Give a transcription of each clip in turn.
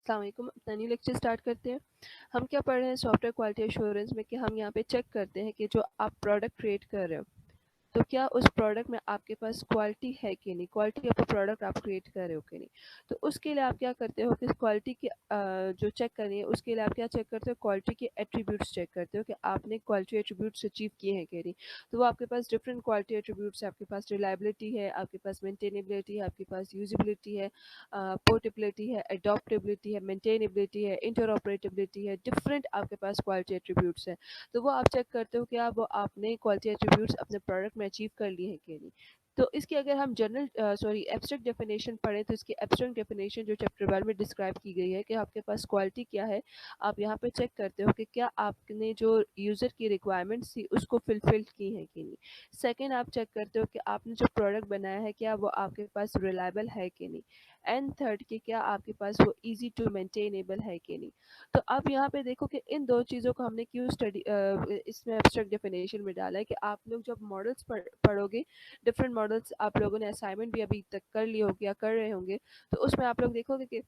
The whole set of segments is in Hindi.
अस्सलाम वालेकुम। अपना न्यू लेक्चर स्टार्ट करते हैं। हम क्या पढ़ रहे हैं सॉफ्टवेयर क्वालिटी एश्योरेंस में कि हम यहाँ पे चेक करते हैं कि जो आप प्रोडक्ट क्रिएट कर रहे हो तो क्या उस प्रोडक्ट में आपके पास क्वालिटी है कि नहीं, क्वालिटी ऑफ अ प्रोडक्ट आप क्रिएट कर रहे हो कि नहीं। तो उसके लिए आप क्या करते हो कि क्वालिटी की जो चेक करनी है उसके लिए आप क्या चेक करते हो, क्वालिटी के एट्रीब्यूट्स चेक करते हो कि आपने क्वालिटी एट्रीब्यूट्स अचीव किए हैं कि नहीं। तो वो आपके पास डिफरेंट क्वालिटी एट्रीब्यूट्स है, आपके पास रिलायबिलिटी है, आपके पास मेंटेनेबिलिटी है, आपके पास यूजिबिलिटी है, पोर्टेबिलिटी है, अडॉप्टेबिलिटी है, मेंटेनेबिलिटी है, इंटरऑपरेटेबिलिटी है, डिफरेंट आपके पास क्वालिटी एट्रीब्यूट्स है। तो वो आप चेक करते हो कि आप वो आपने क्वालिटी एट्रीब्यूट्स अपने प्रोडक्ट में अचीव कर लिए हैं कि नहीं। तो इसकी अगर हम एब्स्ट्रैक्ट डेफिनेशन पढ़ें तो इसकी एब्स्ट्रैक्ट डेफिनेशन जो चैप्टर 1 में डिस्क्राइब की गई है कि आपके पास क्वालिटी क्या है। आप यहाँ पे चेक करते हो कि क्या आपने जो यूज़र की रिक्वायरमेंट्स थी उसको फुलफिल की है कि नहीं। सेकेंड, आप चेक करते हो कि आपने जो प्रोडक्ट बनाया है क्या वो आपके पास रिलायबल है कि नहीं। एंड थर्ड, कि क्या आपके पास वो ईजी टू मेंटेनेबल है कि नहीं। तो अब यहाँ पे देखो कि इन दो चीज़ों को हमने क्यों स्टडी इसमें एब्स्ट्रैक्ट डेफिनेशन में डाला है कि आप लोग जब मॉडल्स पढ़ोगे, डिफरेंट मॉडल्स आप लोगों ने असाइनमेंट भी अभी तक कर ली होगी या कर रहे होंगे, तो उसमें आप लोग देखोगे कि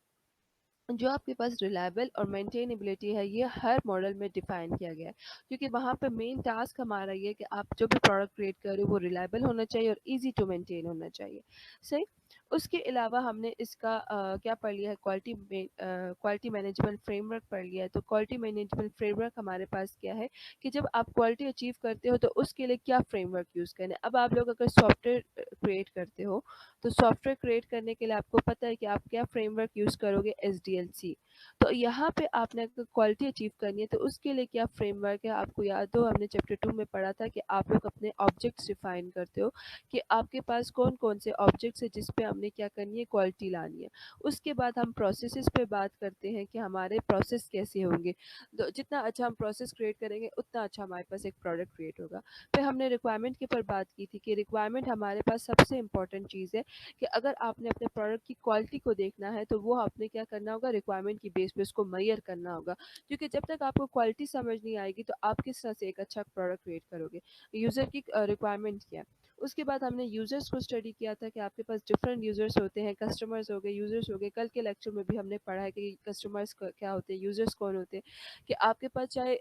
जो आपके पास रिलायबल और मेंटेनेबिलिटी है ये हर मॉडल में डिफाइन किया गया है, क्योंकि वहाँ पे मेन टास्क हमारा ये है कि आप जो भी प्रोडक्ट क्रिएट कर रहे हो वो रिलायबल होना चाहिए और इजी टू मेंटेन होना चाहिए। सही। उसके अलावा हमने इसका क्या पढ़ लिया है, क्वालिटी मैनेजमेंट फ्रेमवर्क पढ़ लिया है। तो क्वालिटी मैनेजमेंट फ्रेमवर्क हमारे पास क्या है कि जब आप क्वालिटी अचीव करते हो तो उसके लिए क्या फ्रेमवर्क यूज़ करना है। अब आप लोग अगर सॉफ्टवेयर क्रिएट करते हो तो सॉफ्टवेयर क्रिएट करने के लिए आपको पता है कि आप क्या फ्रेमवर्क यूज़ करोगे, SDLC। तो यहाँ पे आपने अगर क्वालिटी अचीव करनी है तो उसके लिए क्या फ्रेमवर्क है, आपको याद हो हमने चैप्टर 2 में पढ़ा था कि आप लोग अपने ऑब्जेक्ट्स डिफाइन करते हो कि आपके पास कौन कौन से ऑब्जेक्ट्स है जिस पे हमने क्या करनी है, क्वालिटी लानी है। उसके बाद हम प्रोसेसेस पे बात करते हैं कि हमारे प्रोसेस कैसे होंगे। तो जितना अच्छा हम प्रोसेस क्रिएट करेंगे उतना अच्छा हमारे पास एक प्रोडक्ट क्रिएट होगा। फिर हमने रिक्वायरमेंट के ऊपर बात की थी कि रिक्वायरमेंट हमारे पास सबसे इंपॉर्टेंट चीज़ है कि अगर आपने अपने प्रोडक्ट की क्वालिटी को देखना है तो वो आपने क्या करना होगा, रिक्वायरमेंट की बेस पे उसको मेजर करना होगा। क्योंकि जब तक आपको क्वालिटी समझ नहीं आएगी तो आप किस तरह से एक अच्छा प्रोडक्ट क्रिएट करोगे। यूज़र की रिक्वायरमेंट क्या है। उसके बाद हमने यूज़र्स को स्टडी किया था कि आपके पास डिफरेंट यूज़र्स होते हैं, कस्टमर्स हो गए, यूज़र्स हो गए। कल के लेक्चर में भी हमने पढ़ा है कि कस्टमर्स क्या होते हैं, यूज़र्स कौन होते हैं। कि आपके पास चाहे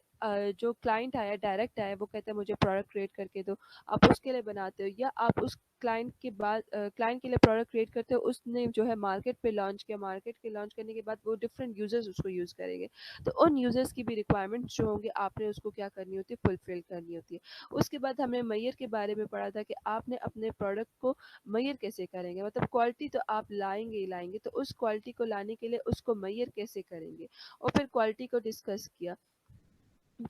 जो क्लाइंट आया, डायरेक्ट आया, वो कहता है मुझे प्रोडक्ट क्रिएट करके दो, आप उसके लिए बनाते हो, या आप उस क्लाइंट के लिए प्रोडक्ट क्रिएट करते हो, उसने जो है मार्केट पे लॉन्च किया, मार्केट के लॉन्च करने के बाद वो डिफरेंट यूजर्स उसको यूज़ करेंगे। तो उन यूजर्स की भी रिक्वायरमेंट्स जो होंगे आपने उसको क्या करनी होती है, फुलफिल करनी होती है। उसके बाद हमने मैयर के बारे में पढ़ा था कि आपने अपने प्रोडक्ट को मैयर कैसे करेंगे, मतलब क्वालिटी तो आप लाएंगे ही लाएंगे, तो उस क्वालिटी को लाने के लिए उसको मैयर कैसे करेंगे। और फिर क्वालिटी को डिस्कस किया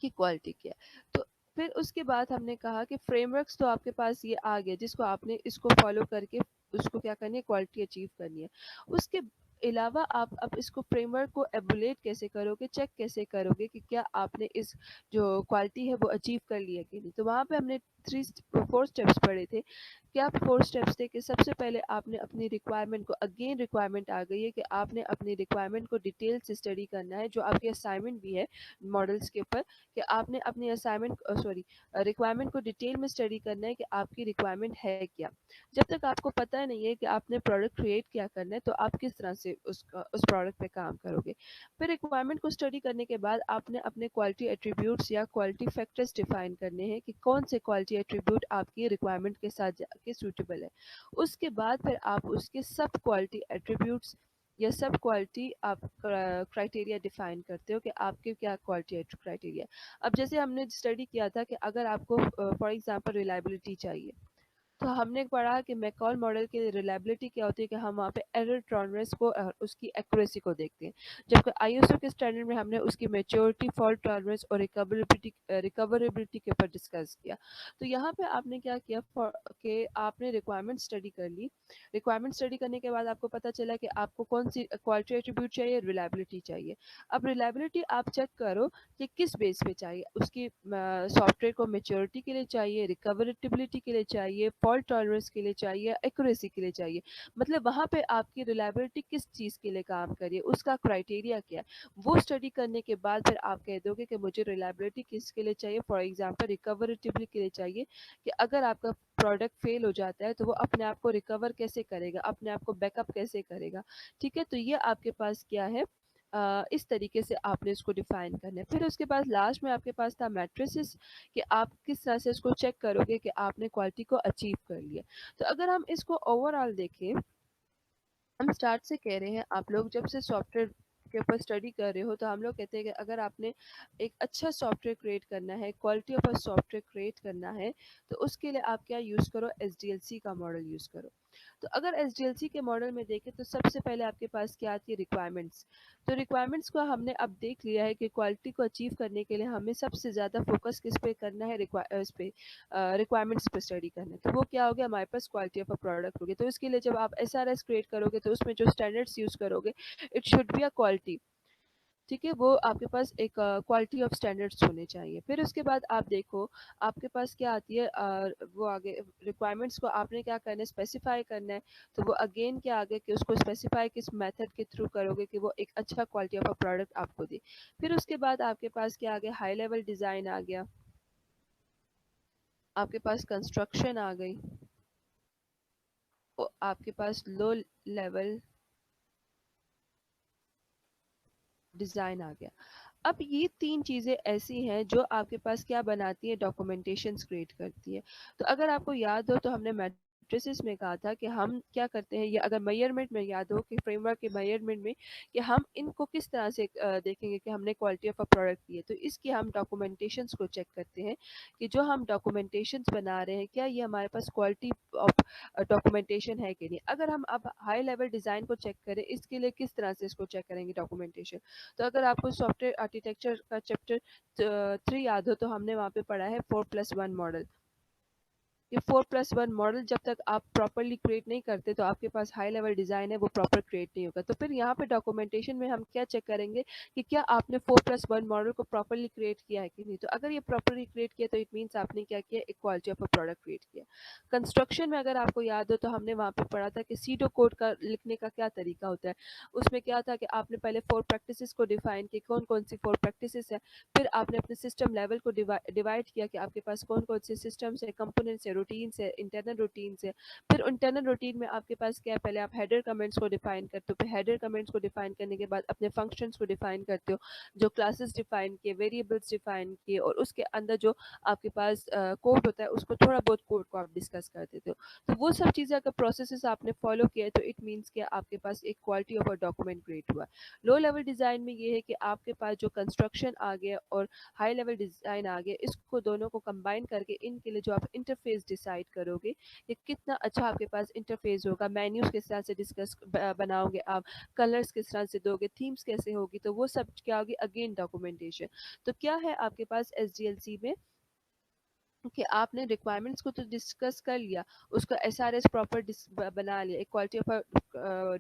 की क्वालिटी क्या है। तो फिर उसके बाद हमने कहा कि फ्रेमवर्क्स तो आपके पास ये आ गया जिसको आपने इसको फॉलो करके उसको क्या करनी है, क्वालिटी अचीव करनी है। उसके अलावा आप अब इसको फ्रेमवर्क को एबुलेट कैसे करोगे, चेक कैसे करोगे कि क्या आपने इस जो क्वालिटी है वो अचीव कर लिया कि नहीं। तो वहाँ पे हमने 4 स्टेप्स पढ़े थे। क्या 4 स्टेप्स थे कि सबसे पहले आपने अपनी रिक्वायरमेंट को, अगेन रिक्वायरमेंट आ गई है कि आपने अपनी रिक्वायरमेंट को डिटेल से स्टडी करना है, जो आपकी असाइनमेंट भी है मॉडल्स के ऊपर, कि आपने अपनी रिक्वायरमेंट को डिटेल में स्टडी करना है कि आपकी रिक्वायरमेंट है क्या। जब तक आपको पता नहीं है कि आपने प्रोडक्ट क्रिएट क्या करना है तो आप किस तरह से उस प्रोडक्ट पे काम करोगे। फिर रिक्वायरमेंट को स्टडी करने के बाद आपने अपने क्वालिटी एट्रीब्यूट्स या क्वालिटी फैक्टर्स डिफाइन करने हैं कि कौन से क्वालिटी एट्रीब्यूट आपकी रिक्वायरमेंट के साथ जाके सूटेबल है। उसके बाद फिर आप उसके सब क्वालिटी एट्रीब्यूट्स या सब क्वालिटी आप क्राइटेरिया डिफाइन करते हो कि आपके क्या क्वालिटी क्राइटेरिया। अब जैसे हमने स्टडी किया था कि अगर आपको फॉर एग्जांपल रिलायबिलिटी चाहिए, तो हमने पढ़ा कि मैकॉल मॉडल की रिलायबिलिटी क्या होती है कि हम वहाँ पे एरर टॉलरेंस को और उसकी एक्यूरेसी को देखते हैं। जबकि आईएसओ के स्टैंडर्ड में हमने उसकी मैच्योरिटी, फॉल्ट टॉलरेंस और रिकवरेबिलिटी के ऊपर डिस्कस किया। तो यहाँ पे आपने क्या किया कि आपने रिक्वायरमेंट स्टडी कर ली। रिक्वायरमेंट स्टडी करने के बाद आपको पता चला कि आपको कौन सी क्वालिटी एट्रीब्यूट चाहिए, रिलायबिलिटी चाहिए। अब रिलायबिलिटी आप चेक करो कि किस बेस पे चाहिए, उसकी सॉफ्टवेयर को मैच्योरिटी के लिए चाहिए, रिकवरेबिलिटी के लिए चाहिए, फॉल्ट टॉलरेंस के लिए चाहिए, एक्यूरेसी के लिए चाहिए। मतलब वहाँ पे आपकी रिलायबिलिटी किस चीज़ के लिए काम करिए, उसका क्राइटेरिया क्या है। वो स्टडी करने के बाद फिर आप कह दोगे कि मुझे रिलायबिलिटी किसके लिए चाहिए, फॉर एग्जांपल रिकवरेबिलिटी के लिए चाहिए, कि अगर आपका प्रोडक्ट फेल हो जाता है तो वो अपने आप को रिकवर कैसे करेगा, अपने आप को बैकअप कैसे करेगा। ठीक है, तो ये आपके पास क्या है, इस तरीके से आपने इसको डिफाइन करना है। फिर उसके बाद लास्ट में आपके पास था मैट्रिसेस, कि आप किस तरह से इसको चेक करोगे कि आपने क्वालिटी को अचीव कर लिया। तो अगर हम इसको ओवरऑल देखें, हम स्टार्ट से कह रहे हैं, आप लोग जब से सॉफ्टवेयर के ऊपर स्टडी कर रहे हो तो हम लोग कहते हैं कि अगर आपने एक अच्छा सॉफ्टवेयर क्रिएट करना है, quality of a software create करना है, तो उसके लिए आप क्या यूज़ करो, एसडीएलसी का मॉडल यूज़ करो। तो अगर एसडीएलसी के मॉडल में देखें तो सबसे पहले आपके पास क्या आती है, रिक्वायरमेंट्स। तो रिक्वायरमेंट्स को हमने अब देख लिया है कि क्वालिटी को अचीव करने के लिए हमें सबसे ज़्यादा फोकस किस पे करना है, इस पे रिक्वायरमेंट्स पे स्टडी करना है। तो वो क्या हो गया, हमारे पास क्वालिटी ऑफ अ प्रोडक्ट होगी। तो इसके लिए जब आप एसआरएस क्रिएट करोगे तो उसमें जो स्टैंडर्ड्स यूज़ करोगे, it should be a quality. ठीक है, वो आपके पास एक क्वालिटी ऑफ स्टैंडर्ड्स होने चाहिए। फिर उसके बाद आप देखो, आपके पास क्या आती है, वो आगे रिक्वायरमेंट्स को आपने क्या करना है, स्पेसिफाई करना है। तो वो अगेन क्या आगे कि उसको स्पेसिफाई किस मेथड के थ्रू करोगे कि वो एक अच्छा क्वालिटी ऑफ अ प्रोडक्ट आपको दे। फिर उसके बाद आपके पास क्या आ गया, हाई लेवल डिज़ाइन आ गया, आपके पास कंस्ट्रक्शन आ गई, आपके पास लो लेवल डिज़ाइन आ गया। अब ये 3 चीज़ें ऐसी हैं जो आपके पास क्या बनाती है, डॉक्यूमेंटेशंस क्रिएट करती है। तो अगर आपको याद हो तो हमने मैट्रिसेस में कहा था कि हम क्या करते हैं, या अगर मेजरमेंट में याद हो कि फ्रेमवर्क के मेजरमेंट में, कि हम इनको किस तरह से देखेंगे कि हमने क्वालिटी ऑफ अ प्रोडक्ट दी है। तो इसकी हम डॉक्यूमेंटेशंस को चेक करते हैं कि जो हम डॉक्यूमेंटेशंस बना रहे हैं, क्या ये हमारे पास क्वालिटी ऑफ डॉक्यूमेंटेशन है कि नहीं। अगर हम अब हाई लेवल डिज़ाइन को चेक करें, इसके लिए किस तरह से इसको चेक करेंगे डॉक्यूमेंटेशन। तो अगर आपको सॉफ्टवेयर आर्किटेक्चर का चैप्टर 3 याद हो तो हमने वहाँ पे पढ़ा है 4+1 मॉडल। ये 4+1 मॉडल जब तक आप प्रॉपरली क्रिएट नहीं करते तो आपके पास हाई लेवल डिज़ाइन है वो प्रॉपर क्रिएट नहीं होगा। तो फिर यहाँ पे डॉक्यूमेंटेशन में हम क्या चेक करेंगे कि क्या आपने 4+1 मॉडल को प्रॉपरली क्रिएट किया है कि नहीं। तो अगर ये प्रॉपरली क्रिएट किया तो इट मीन्स आपने क्या किया, एक quality of a product create किया। कंस्ट्रक्शन में अगर आपको याद हो तो हमने वहाँ पे पढ़ा था कि सीडो कोड का लिखने का क्या तरीका होता है। उसमें क्या था कि आपने पहले 4 प्रैक्टिसेस को डिफाइन किया, कौन कौन सी 4 प्रैक्टिसेस है। फिर आपने अपने सिस्टम लेवल को डिवाइड किया कि आपके पास कौन कौन से सिस्टम्स है, कंपोनेंट्स है, रूटीन्स है, इंटरनल रूटीन्स है। फिर इंटरनल रूटीन में आपके पास क्या है, पहले आप हेडर कमेंट्स को डिफाइन करते हो, फिर हेडर कमेंट्स को डिफाइन करने के बाद अपने फंक्शंस को डिफाइन करते हो, जो क्लासेस डिफाइन किए, वेरिएबल्स डिफाइन किए, और उसके अंदर जो आपके पास कोड होता है उसको थोड़ा बहुत कोड को आप डिस्कस कर देते हो। तो वो सब चीज़ें अगर प्रोसेसेस आपने फॉलो किए तो इट मीन्स कि आपके पास एक quality of a document create हुआ है। लो लेवल डिज़ाइन में ये है कि आपके पास जो कंस्ट्रक्शन आ गया और हाई लेवल डिज़ाइन आ गया, इसको दोनों को कंबाइन करके इनके लिए जो आप इंटरफेस डिसाइड करोगे कि कितना अच्छा आपके पास इंटरफेस होगा, मेन्यूज किस तरह से डिस्कस बनाओगे आप, कलर्स किस तरह से दोगे, थीम्स कैसे होगी, तो वो सब क्या होगी, अगेन डॉक्यूमेंटेशन। तो क्या है आपके पास एसडीएलसी में कि आपने रिक्वायरमेंट्स को तो डिस्कस कर लिया, उसका एसआरएस प्रॉपर बना लिया, एक क्वालिटी ऑफ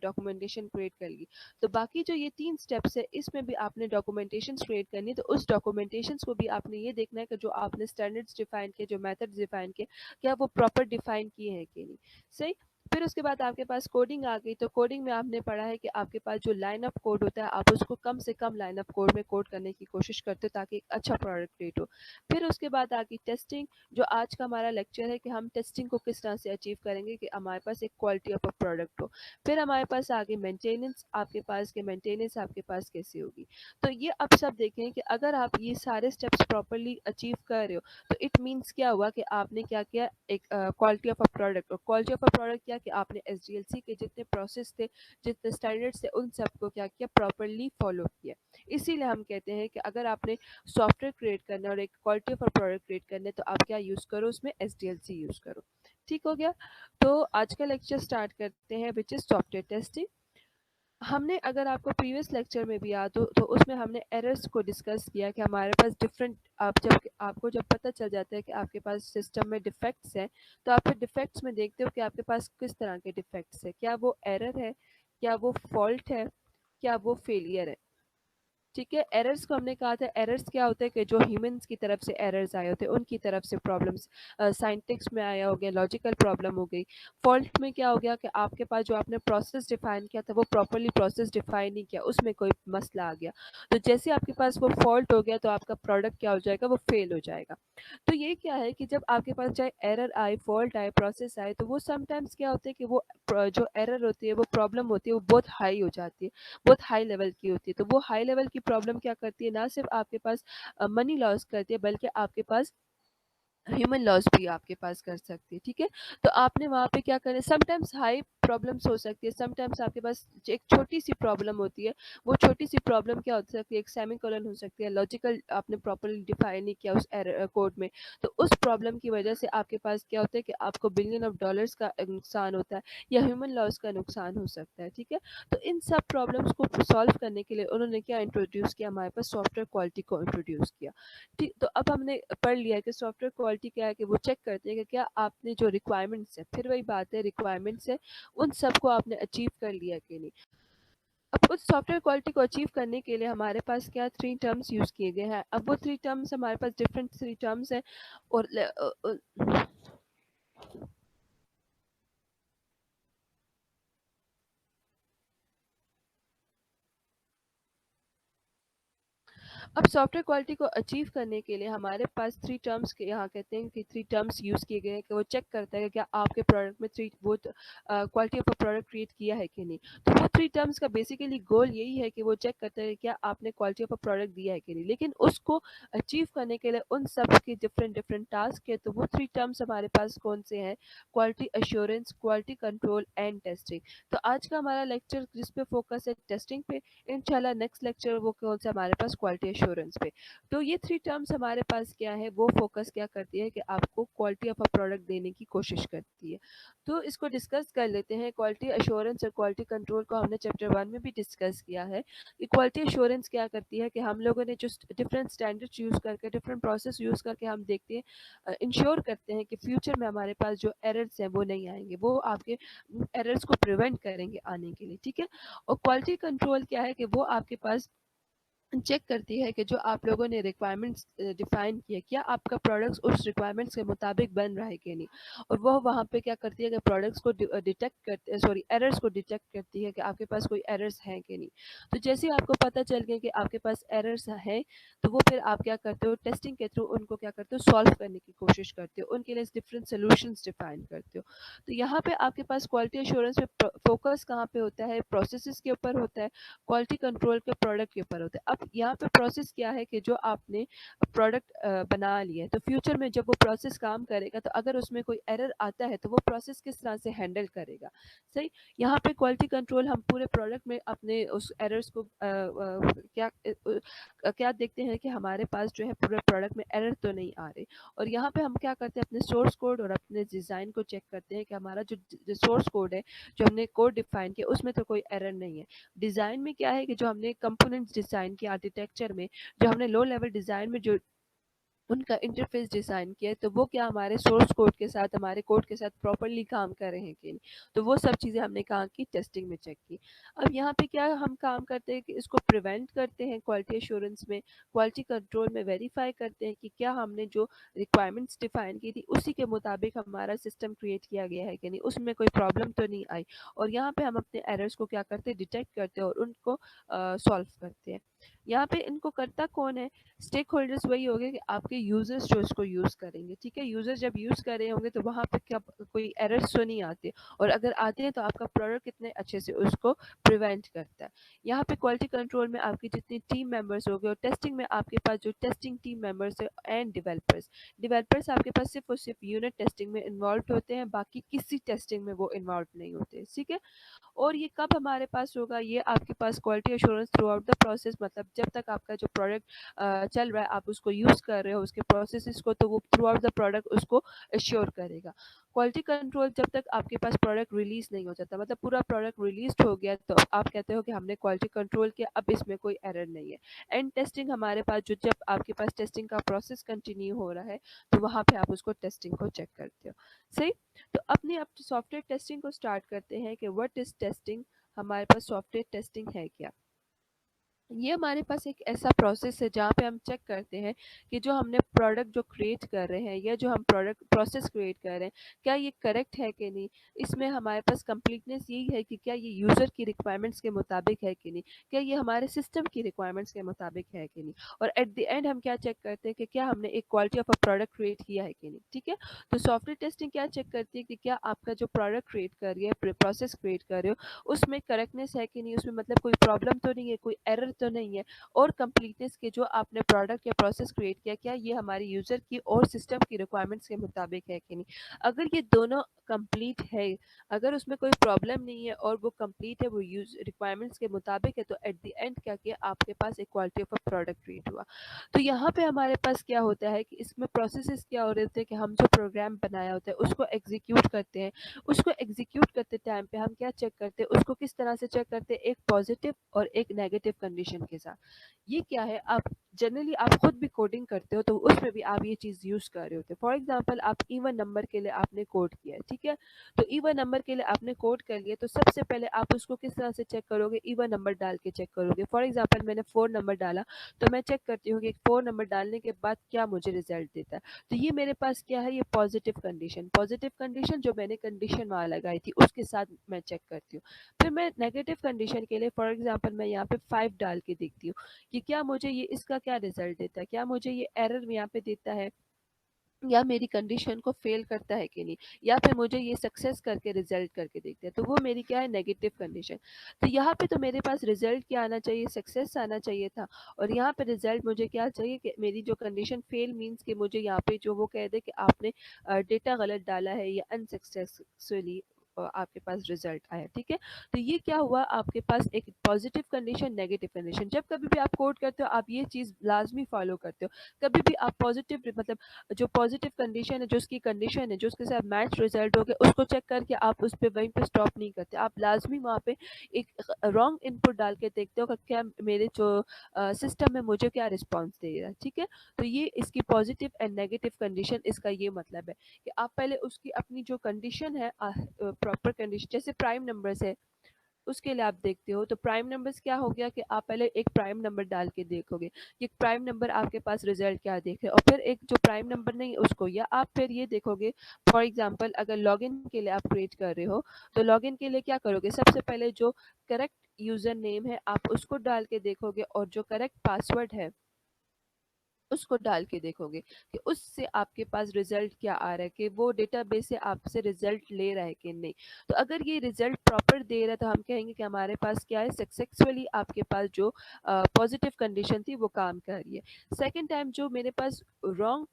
डॉक्यूमेंटेशन क्रिएट कर ली। तो बाकी जो ये 3 स्टेप्स है इसमें भी आपने डॉक्यूमेंटेशन क्रिएट करनी है। तो उस डॉक्यूमेंटेशन को भी आपने ये देखना है कि जो आपने स्टैंडर्ड्स डिफाइन किए, जो मेथड्स डिफाइन किए, क्या वो प्रॉपर डिफाइन किए हैं कि नहीं। सही। फिर उसके बाद आपके पास कोडिंग आ गई। तो कोडिंग में आपने पढ़ा है कि आपके पास जो लाइन ऑफ कोड होता है, आप उसको कम से कम लाइन ऑफ कोड में कोड करने की कोशिश करते हो ताकि एक अच्छा प्रोडक्ट क्रिएट हो। फिर उसके बाद आ गई टेस्टिंग, जो आज का हमारा लेक्चर है कि हम टेस्टिंग को किस तरह से अचीव करेंगे कि हमारे पास एक क्वालिटी ऑफ अ प्रोडक्ट हो। फिर हमारे पास आगे मेंटेनेंस, आपके पास के मेंटेनेंस आपके पास कैसे होगी। तो ये अब सब देखें कि अगर आप ये सारे स्टेप्स प्रॉपरली अचीव कर रहे हो तो इट मीन्स क्या हुआ कि आपने क्या किया, एक क्वालिटी ऑफ अ प्रोडक्ट। और क्वालिटी ऑफ अ प्रोडक्ट क्या कि आपने एसडीएलसी के जितने प्रोसेस थे, जितने स्टैंडर्ड्स थे, उन सबको क्या किया, प्रॉपरली फॉलो किया। इसीलिए हम कहते हैं कि अगर आपने सॉफ्टवेयर क्रिएट करना है और एक क्वालिटी ऑफ प्रोडक्ट क्रिएट करना है तो आप क्या यूज़ करो, उसमें एसडीएलसी यूज़ करो। ठीक हो गया। तो आज का लेक्चर स्टार्ट करते हैं, विच इज़ सॉफ्टवेयर टेस्टिंग। हमने, अगर आपको प्रीवियस लेक्चर में भी याद हो तो उसमें हमने एरर्स को डिस्कस किया कि हमारे पास डिफरेंट, आपको जब पता चल जाता है कि आपके पास सिस्टम में डिफेक्ट्स हैं, तो आप फिर डिफेक्ट्स में देखते हो कि आपके पास किस तरह के डिफेक्ट्स है, क्या वो एरर है, क्या वो फॉल्ट है, क्या वो फेलियर है। ठीक है, एरर्स को हमने कहा था, एरर्स क्या होता है कि जो ह्यूमंस की तरफ से एरर्स आए होते हैं, उनकी तरफ से प्रॉब्लम्स, साइंटिक्स में आया हो गया, लॉजिकल प्रॉब्लम हो गई। फॉल्ट में क्या हो गया कि आपके पास जो आपने प्रोसेस डिफाइन किया था वो प्रॉपर्ली प्रोसेस डिफाइन नहीं किया, उसमें कोई मसला आ गया। तो जैसे आपके पास वो फॉल्ट हो गया तो आपका प्रोडक्ट क्या हो जाएगा, वो फेल हो जाएगा। तो ये क्या है कि जब आपके पास चाहे एरर आए, फॉल्ट आए, प्रोसेस आए, तो वो समटाइम्स क्या होता है कि वो जो एरर होती है, वो प्रॉब्लम होती है, वो बहुत हाई हो जाती है, बहुत हाई लेवल की होती है। तो वो हाई लेवल की प्रॉब्लम क्या करती है, ना सिर्फ आपके पास मनी लॉस करती है, बल्कि आपके पास ह्यूमन लॉस भी आपके पास कर सकती है। ठीक है, तो आपने वहाँ पे क्या करें, समटाइम्स हाई प्रॉब्लम्स हो सकती है, समटाइम्स आपके पास एक छोटी सी प्रॉब्लम होती है। वो छोटी सी प्रॉब्लम क्या हो सकती है, एक सेमीकोलन हो सकती है, लॉजिकल आपने प्रॉपर्ली डिफाइन नहीं किया उस कोड में। तो उस प्रॉब्लम की वजह से आपके पास क्या होता है कि आपको बिलियन ऑफ डॉलर्स का नुकसान होता है, या ह्यूमन लॉस का नुकसान हो सकता है। ठीक है, तो इन सब प्रॉब्लम्स को सॉल्व करने के लिए उन्होंने क्या इंट्रोड्यूस किया, हमारे पास सॉफ्टवेयर क्वालिटी को इंट्रोड्यूस किया। ठीक, तो अब हमने पढ़ लिया है कि सॉफ्टवेयर क्वालिटी क्या है, कि वो चेक करते हैं कि क्या आपने जो रिक्वायरमेंट्स है, फिर वही बात है, रिक्वायरमेंट्स है, उन सबको आपने अचीव कर लिया कि नहीं। अब उस सॉफ्टवेयर क्वालिटी को अचीव करने के लिए हमारे पास क्या थ्री टर्म्स यूज़ किए गए हैं। अब वो थ्री टर्म्स हमारे पास डिफरेंट थ्री टर्म्स हैं। और अब सॉफ्टवेयर क्वालिटी को अचीव करने के लिए हमारे पास थ्री टर्म्स के यहाँ कहते हैं कि थ्री टर्म्स यूज़ किए गए हैं, कि वो चेक करता है कि क्या आपके प्रोडक्ट में थ्री वो quality of a product create किया है कि नहीं। तो वो थ्री टर्म्स का बेसिकली गोल यही है कि वो चेक करता है कि क्या आपने क्वालिटी ऑफ अ प्रोडक्ट दिया है कि नहीं। लेकिन उसको अचीव करने के लिए उन सब के डिफरेंट डिफरेंट टास्क है। तो वो थ्री टर्म्स हमारे पास कौन से हैं, quality assurance, quality control and testing. तो आज का हमारा लेक्चर जिस पे फोकस है टेस्टिंग पे, इंशाल्लाह नेक्स्ट लेक्चर वो कौन सा हमारे पास क्वालिटी एश्योरेंस पे। तो ये थ्री टर्म्स हमारे पास क्या है, वो फोकस क्या करती है कि आपको क्वालिटी ऑफ अ प्रोडक्ट देने की कोशिश करती है। तो इसको डिस्कस कर लेते हैं। क्वालिटी एश्योरेंस और क्वालिटी कंट्रोल को हमने चैप्टर 1 में भी डिस्कस किया है। कि क्वालिटी एश्योरेंस क्या करती है, कि हम लोगों ने जो डिफरेंट स्टैंडर्ड्स यूज़ करके, डिफरेंट प्रोसेस यूज़ करके हम देखते हैं, इंश्योर करते हैं कि फ्यूचर में हमारे पास जो एरर्स हैं वो नहीं आएंगे, वो आपके एरर्स को प्रिवेंट करेंगे आने के लिए। ठीक है, और क्वालिटी कंट्रोल क्या है, कि वो आपके पास चेक करती है कि जो आप लोगों ने रिक्वायरमेंट्स डिफाइन किए, क्या आपका प्रोडक्ट्स उस रिक्वायरमेंट्स के मुताबिक बन रहा है कि नहीं। और वह वहाँ पे क्या करती है कि प्रोडक्ट्स को डिटेक्ट करते, सॉरी, एरर्स को डिटेक्ट करती है कि आपके पास कोई एरर्स हैं कि नहीं। तो जैसे ही आपको पता चल गया कि आपके पास एरर्स हैं, तो वो फिर आप क्या करते हो, टेस्टिंग के थ्रू उनको क्या करते हो, सॉल्व करने की कोशिश करते हो, उनके लिए डिफरेंट सोल्यूशंस डिफाइन करते हो। तो यहाँ पे आपके पास क्वालिटी एश्योरेंस पे फोकस कहाँ पे होता है, प्रोसेसेस के ऊपर होता है, क्वालिटी कंट्रोल के प्रोडक्ट के ऊपर होता है। अब यहाँ पे प्रोसेस क्या है, कि जो आपने प्रोडक्ट बना लिया है, तो फ्यूचर में जब वो प्रोसेस काम करेगा, तो अगर उसमें कोई एरर आता है, तो वो प्रोसेस किस तरह से हैंडल करेगा। सही, यहाँ पे क्वालिटी कंट्रोल हम पूरे प्रोडक्ट में अपने उस एरर्स को क्या देखते हैं, कि हमारे पास जो है पूरे प्रोडक्ट में एरर तो नहीं आ रहे। और यहाँ पे हम क्या करते हैं, अपने सोर्स कोड और अपने डिज़ाइन को चेक करते हैं कि हमारा जो सोर्स कोड है, जो हमने कोड डिफाइन किया, उसमें तो कोई एरर नहीं है। डिज़ाइन में क्या है, कि जो हमने कंपोनेंट्स डिज़ाइन किया आर्किटेक्चर में, जो हमने लो लेवल डिज़ाइन में जो उनका इंटरफेस डिज़ाइन किया है, तो वो क्या हमारे सोर्स कोड के साथ, हमारे कोड के साथ प्रॉपर्ली काम कर रहे हैं कि नहीं। तो वो सब चीज़ें हमने कहाँ की, टेस्टिंग में चेक की। अब यहाँ पे क्या हम काम करते हैं, कि इसको प्रिवेंट करते हैं क्वालिटी एश्योरेंस में, क्वालिटी कंट्रोल में वेरीफाई करते हैं कि क्या हमने जो रिक्वायरमेंट्स डिफाइन की थी उसी के मुताबिक हमारा सिस्टम क्रिएट किया गया है कि नहीं, उसमें कोई प्रॉब्लम तो नहीं आई। और यहाँ पे हम अपने एरर्स को क्या करते हैं, डिटेक्ट करते हैं और उनको सॉल्व करते हैं। यहाँ पे इनको करता कौन है, स्टेक होल्डर्स वही हो गए, कि आपके यूजर्स जो इसको यूज़ करेंगे। ठीक है, यूजर्स जब यूज़ कर रहे होंगे, तो वहाँ पे क्या कोई एरर्स तो नहीं आते, और अगर आते हैं तो आपका प्रोडक्ट कितने अच्छे से उसको प्रिवेंट करता है। यहाँ पे क्वालिटी कंट्रोल में आपकी जितनी टीम मेंबर्स हो गए, और टेस्टिंग में आपके पास जो टेस्टिंग टीम मेंबर्स है एंड डेवलपर्स। डेवलपर्स आपके पास सिर्फ और सिर्फ यूनिट टेस्टिंग में इन्वॉल्व होते हैं, बाकी किसी टेस्टिंग में वो इन्वॉल्व नहीं होते। ठीक है, और ये कब हमारे पास होगा, ये आपके पास quality assurance throughout the process, मतलब जब तक आपका जो प्रोडक्ट चल रहा है, आप उसको यूज़ कर रहे हो, उसके प्रोसेसेस को, तो वो थ्रू आउट द प्रोडक्ट उसको एश्योर करेगा। क्वालिटी कंट्रोल जब तक आपके पास प्रोडक्ट रिलीज नहीं हो जाता, मतलब पूरा प्रोडक्ट रिलीज हो गया, तो आप कहते हो कि हमने क्वालिटी कंट्रोल किया, अब इसमें कोई एरर नहीं है। एंड टेस्टिंग हमारे पास, जो जब आपके पास टेस्टिंग का प्रोसेस कंटिन्यू हो रहा है, तो वहाँ पे आप उसको टेस्टिंग को चेक करते हो। सही, तो अपनी अब सॉफ्टवेयर टेस्टिंग को स्टार्ट करते हैं, कि व्हाट इज टेस्टिंग, हमारे पास सॉफ्टवेयर टेस्टिंग है क्या। ये हमारे पास एक ऐसा प्रोसेस है जहाँ पे हम चेक करते हैं कि जो हमने प्रोडक्ट जो क्रिएट कर रहे हैं या जो हम प्रोडक्ट प्रोसेस क्रिएट कर रहे हैं, क्या ये करेक्ट है कि नहीं। इसमें हमारे पास कंप्लीटनेस यही है कि क्या ये यूज़र की रिक्वायरमेंट्स के मुताबिक है कि नहीं, क्या ये हमारे सिस्टम की रिक्वायरमेंट्स के मुताबिक है कि नहीं। और एट द एंड हम क्या चेक करते हैं कि क्या हमने एक quality of a product create किया है कि नहीं। ठीक है। तो सॉफ्टवेयर टेस्टिंग क्या चेक करती है कि क्या आपका जो प्रोडक्ट क्रिएट कर रही है, प्रोसेस क्रिएट कर रहे हो, उसमें करेक्टनेस है कि नहीं, उसमें मतलब कोई प्रॉब्लम तो नहीं है, कोई एरर तो नहीं है। और कंप्लीटनेस के जो आपने प्रोडक्ट या प्रोसेस क्रिएट किया, क्या ये हमारी यूज़र की और सिस्टम की रिक्वायरमेंट्स के मुताबिक है कि नहीं। अगर ये दोनों कंप्लीट है, अगर उसमें कोई प्रॉब्लम नहीं है और वो कंप्लीट है, वो यूज रिक्वायरमेंट्स के मुताबिक है, तो एट द एंड क्या किया, आपके पास एक quality of a product create हुआ। तो यहाँ पे हमारे पास क्या होता है कि इसमें प्रोसेसेस क्या हो रहे थे कि हम जो प्रोग्राम बनाया होता है उसको एग्जीक्यूट करते हैं। उसको एग्जीक्यूट करते टाइम पे हम क्या चेक करते हैं, उसको किस तरह से चेक करते हैं, एक पॉजिटिव और एक नेगेटिव कंडीशन के साथ। ये क्या है, आप जनरली आप खुद भी कोडिंग करते हो तो उसमें भी आप ये चीज़ यूज़ कर रहे होते हो। फॉर एग्जांपल आप इवन नंबर के लिए आपने कोड किया है, ठीक है। तो इवन नंबर के लिए आपने कोड कर लिया, तो सबसे पहले आप उसको किस तरह से चेक करोगे, इवन नंबर डाल के चेक करोगे। फॉर एग्जांपल मैंने 4 नंबर डाला, तो मैं चेक करती हूँ कि 4 नंबर डालने के बाद क्या मुझे रिजल्ट देता है। तो ये मेरे पास क्या है, ये पॉजिटिव कंडीशन जो मैंने कंडीशन वहाँ लगाई थी उसके साथ मैं चेक करती हूँ। फिर मैं नेगेटिव कंडीशन के लिए फॉर एग्जांपल मैं यहाँ पे 5 डाल के देखती हूँ कि क्या मुझे ये इसका क्या रिजल्ट देता है, क्या मुझे ये एरर यहाँ पे देता है, या मेरी कंडीशन को फेल करता है कि नहीं, या फिर मुझे ये सक्सेस करके रिजल्ट करके देखते हैं। तो वो मेरी क्या है, नेगेटिव कंडीशन। तो यहाँ पे तो मेरे पास रिजल्ट क्या आना चाहिए, सक्सेस आना चाहिए था। और यहाँ पे रिजल्ट मुझे क्या चाहिए कि मेरी जो कंडीशन फेल मीन्स कि मुझे यहाँ पे जो वो कह दे कि आपने डेटा गलत डाला है या अनसक्सेसफुली आपके पास रिजल्ट आया। ठीक है। तो ये क्या हुआ, आपके पास एक पॉजिटिव कंडीशन, नेगेटिव कंडीशन। जब कभी भी आप कोड करते हो आप ये चीज़ लाजमी फॉलो करते हो। कभी भी आप पॉजिटिव मतलब जो पॉजिटिव कंडीशन है, जो उसकी कंडीशन है, जो उसके साथ मैच रिजल्ट हो गया, उसको चेक करके आप उस पे वहीं पे स्टॉप नहीं करते। आप लाज़मी वहाँ पे एक रॉन्ग इनपुट डाल के देखते हो कि क्या मेरे जो सिस्टम है मुझे क्या रिस्पॉन्स दे रहा है। ठीक है। तो ये इसकी पॉजिटिव एंड नेगेटिव कंडीशन, इसका ये मतलब है कि आप पहले उसकी अपनी जो कंडीशन है, प्रॉपर कंडीशन, जैसे प्राइम नंबर्स है उसके लिए आप देखते हो। तो प्राइम नंबर्स क्या हो गया कि आप पहले एक प्राइम नंबर डाल के देखोगे कि प्राइम नंबर आपके पास रिजल्ट क्या देख रहे हैं, और फिर एक जो प्राइम नंबर नहीं है उसको, या आप फिर ये देखोगे। फॉर एग्जांपल अगर लॉगिन के लिए आप क्रिएट कर रहे हो, तो लॉगिन के लिए क्या करोगे, सबसे पहले जो करेक्ट यूजर नेम है आप उसको डाल के देखोगे, और जो करेक्ट पासवर्ड है उसको डाल के देखोगे कि उससे आपके पास रिजल्ट क्या आ रहा है, कि वो डेटाबेस से आपसे रिजल्ट ले रहा है कि नहीं। तो अगर ये रिजल्ट प्रॉपर दे रहा है तो हम कहेंगे कि हमारे पास क्या है, सक्सेसफुली आपके पास जो पॉजिटिव कंडीशन थी वो काम कर रही है। सेकेंड टाइम जो मेरे पास रॉन्ग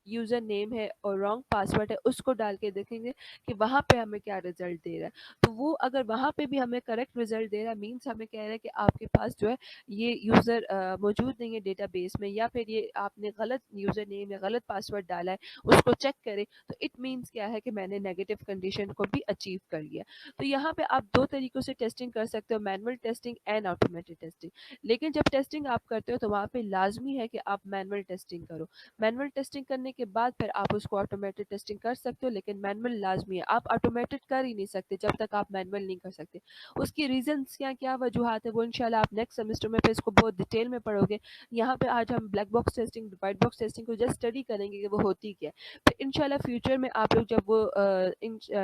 यूज़र नेम है और रॉन्ग पासवर्ड है उसको डाल के देखेंगे कि वहाँ पे हमें क्या रिजल्ट दे रहा है। तो वो अगर वहाँ पे भी हमें करेक्ट रिजल्ट दे रहा है, मीन्स हमें कह रहा है कि आपके पास जो है ये यूज़र मौजूद नहीं है डेटाबेस में, या फिर ये आपने गलत यूज़र नेम या गलत पासवर्ड डाला है, उसको चेक करें। तो इट मीन्स क्या है कि मैंने नेगेटिव कंडीशन को भी अचीव कर लिया। तो यहाँ पे आप दो तरीकों से टेस्टिंग कर सकते हो, manual testing and automated testing. लेकिन जब टेस्टिंग आप करते हो तो वहाँ पे लाजमी है कि आप मैनुअल टेस्टिंग करो। मैनुअल टेस्टिंग करने के बाद फिर आप उसको ऑटोमेटेड टेस्टिंग कर सकते हो, लेकिन मैनुअल लाजमी है। आप ऑटोमेटेड कर ही नहीं सकते जब तक आप मैनुअल नहीं कर सकते। उसकी रीजंस क्या क्या वजूहत है वो इंशाल्लाह आप नेक्स्ट सेमेस्टर में फिर इसको बहुत डिटेल में पढ़ोगे। यहाँ पे आज हम black box testing, white box testing को जस्ट स्टडी करेंगे कि वो होती क्या है। फिर इंशाल्लाह फ्यूचर में आप लोग जब वो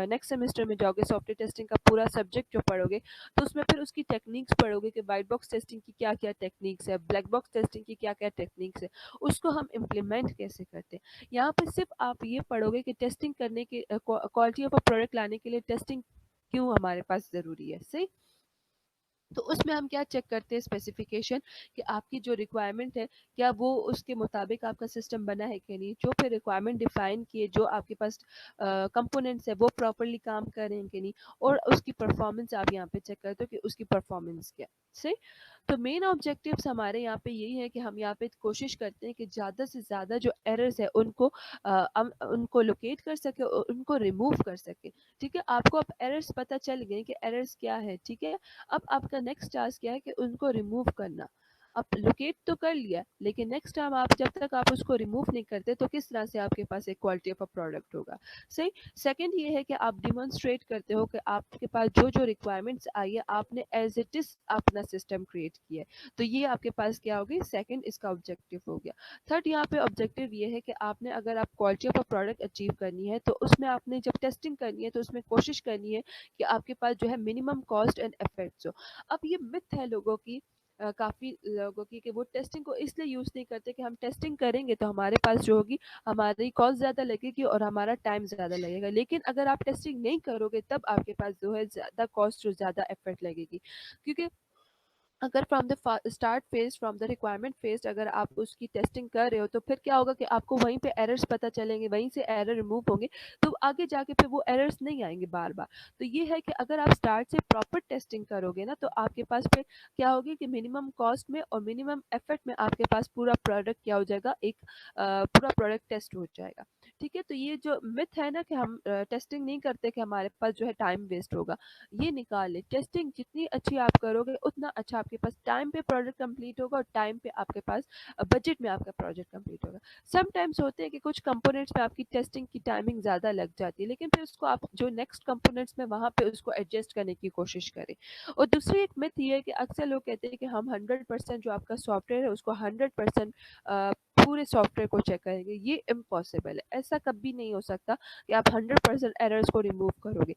नेक्स्ट सेमेस्टर में जाओगे, सॉफ्टवेयर टेस्टिंग का पूरा सब्जेक्ट जो पढ़ोगे, तो उसमें फिर उसकी टेक्निक्स पढ़ोगे कि वाइट बॉक्स टेस्टिंग की क्या क्या टेक्निक्स है, ब्लैक बॉक्स टेस्टिंग की क्या क्या टेक्निक्स है, उसको हम इम्प्लीमेंट कैसे करते हैं। यहाँ पे सिर्फ आप ये पढ़ोगे कि टेस्टिंग करने के क्वालिटी ऑफ अ प्रोडक्ट लाने के लिए टेस्टिंग क्यों हमारे पास ज़रूरी है, सही। तो उसमें हम क्या चेक करते हैं, स्पेसिफिकेशन, कि आपकी जो रिक्वायरमेंट है क्या वो उसके मुताबिक आपका सिस्टम बना है कि नहीं। जो फिर रिक्वायरमेंट डिफाइन किए, जो आपके पास कंपोनेंट्स है वो प्रॉपरली काम कर रहे हैं कि नहीं। और उसकी परफॉर्मेंस आप यहाँ पे चेक करते हो कि उसकी परफॉर्मेंस क्या है। तो मेन ऑब्जेक्टिव्स हमारे यहाँ पे यही है कि हम यहाँ पे कोशिश करते हैं कि ज़्यादा से ज़्यादा जो एरर्स है उनको हम उनको लोकेट कर सके और उनको रिमूव कर सके। ठीक है। आपको अब एरर्स पता चल गए कि एरर्स क्या है। ठीक है। अब आपका नेक्स्ट टास्क क्या है कि उनको रिमूव करना। आप लोकेट तो कर लिया, लेकिन नेक्स्ट टाइम आप जब तक आप उसको रिमूव नहीं करते तो किस तरह से आपके पास एक क्वालिटी ऑफ अ प्रोडक्ट होगा। सही। सेकंड ये है कि आप डिमॉन्स्ट्रेट करते हो कि आपके पास जो जो रिक्वायरमेंट्स आई है आपने एज इट इज अपना सिस्टम क्रिएट किया है। तो ये आपके पास क्या होगी, सेकंड इसका ऑब्जेक्टिव हो गया। थर्ड यहाँ पे ऑब्जेक्टिव ये है कि आपने अगर आप quality of a product achieve करनी है तो उसमें आपने जब टेस्टिंग करनी है तो उसमें कोशिश करनी है कि आपके पास जो है मिनिमम कॉस्ट एंड इफेक्ट्स हो। अब ये मिथ है लोगों की, काफ़ी लोगों की, कि वो टेस्टिंग को इसलिए यूज़ नहीं करते कि हम टेस्टिंग करेंगे तो हमारे पास जो होगी हमारी कॉस्ट ज़्यादा लगेगी और हमारा टाइम ज़्यादा लगेगा। लेकिन अगर आप टेस्टिंग नहीं करोगे तब आपके पास जो है ज़्यादा कॉस्ट और ज़्यादा इफेक्ट लगेगी। क्योंकि अगर from the start phase, from the requirement phase अगर आप उसकी टेस्टिंग कर रहे हो तो फिर क्या होगा कि आपको वहीं पे एरर्स पता चलेंगे, वहीं से एरर रिमूव होंगे, तो आगे जाके फिर वो एरर्स नहीं आएंगे बार बार। तो ये है कि अगर आप स्टार्ट से प्रॉपर टेस्टिंग करोगे ना तो आपके पास फिर क्या होगी कि मिनिमम कॉस्ट में और मिनिमम एफर्ट में आपके पास पूरा प्रोडक्ट क्या हो जाएगा, एक पूरा प्रोडक्ट टेस्ट हो जाएगा। ठीक है, तो ये जो मिथ है ना कि हम टेस्टिंग नहीं करते कि हमारे पास जो है टाइम वेस्ट होगा, ये निकाल ले। टेस्टिंग जितनी अच्छी आप करोगे उतना अच्छा आपके पास टाइम पे प्रोजेक्ट कंप्लीट होगा और टाइम पे आपके पास बजट में आपका प्रोजेक्ट कंप्लीट होगा। समटाइम्स होते हैं कि कुछ कंपोनेंट्स में आपकी टेस्टिंग की टाइमिंग ज़्यादा लग जाती है, लेकिन फिर उसको आप जो नेक्स्ट कंपोनेंट्स में वहाँ पे उसको एडजस्ट करने की कोशिश करें। और दूसरी एक मिथ ये है कि अक्सर लोग कहते हैं कि हम 100% जो आपका सॉफ्टवेयर है उसको 100% पूरे सॉफ्टवेयर को चेक करेंगे। ये इम्पॉसिबल है, ऐसा कभी नहीं हो सकता कि आप 100% एरर्स को रिमूव करोगे।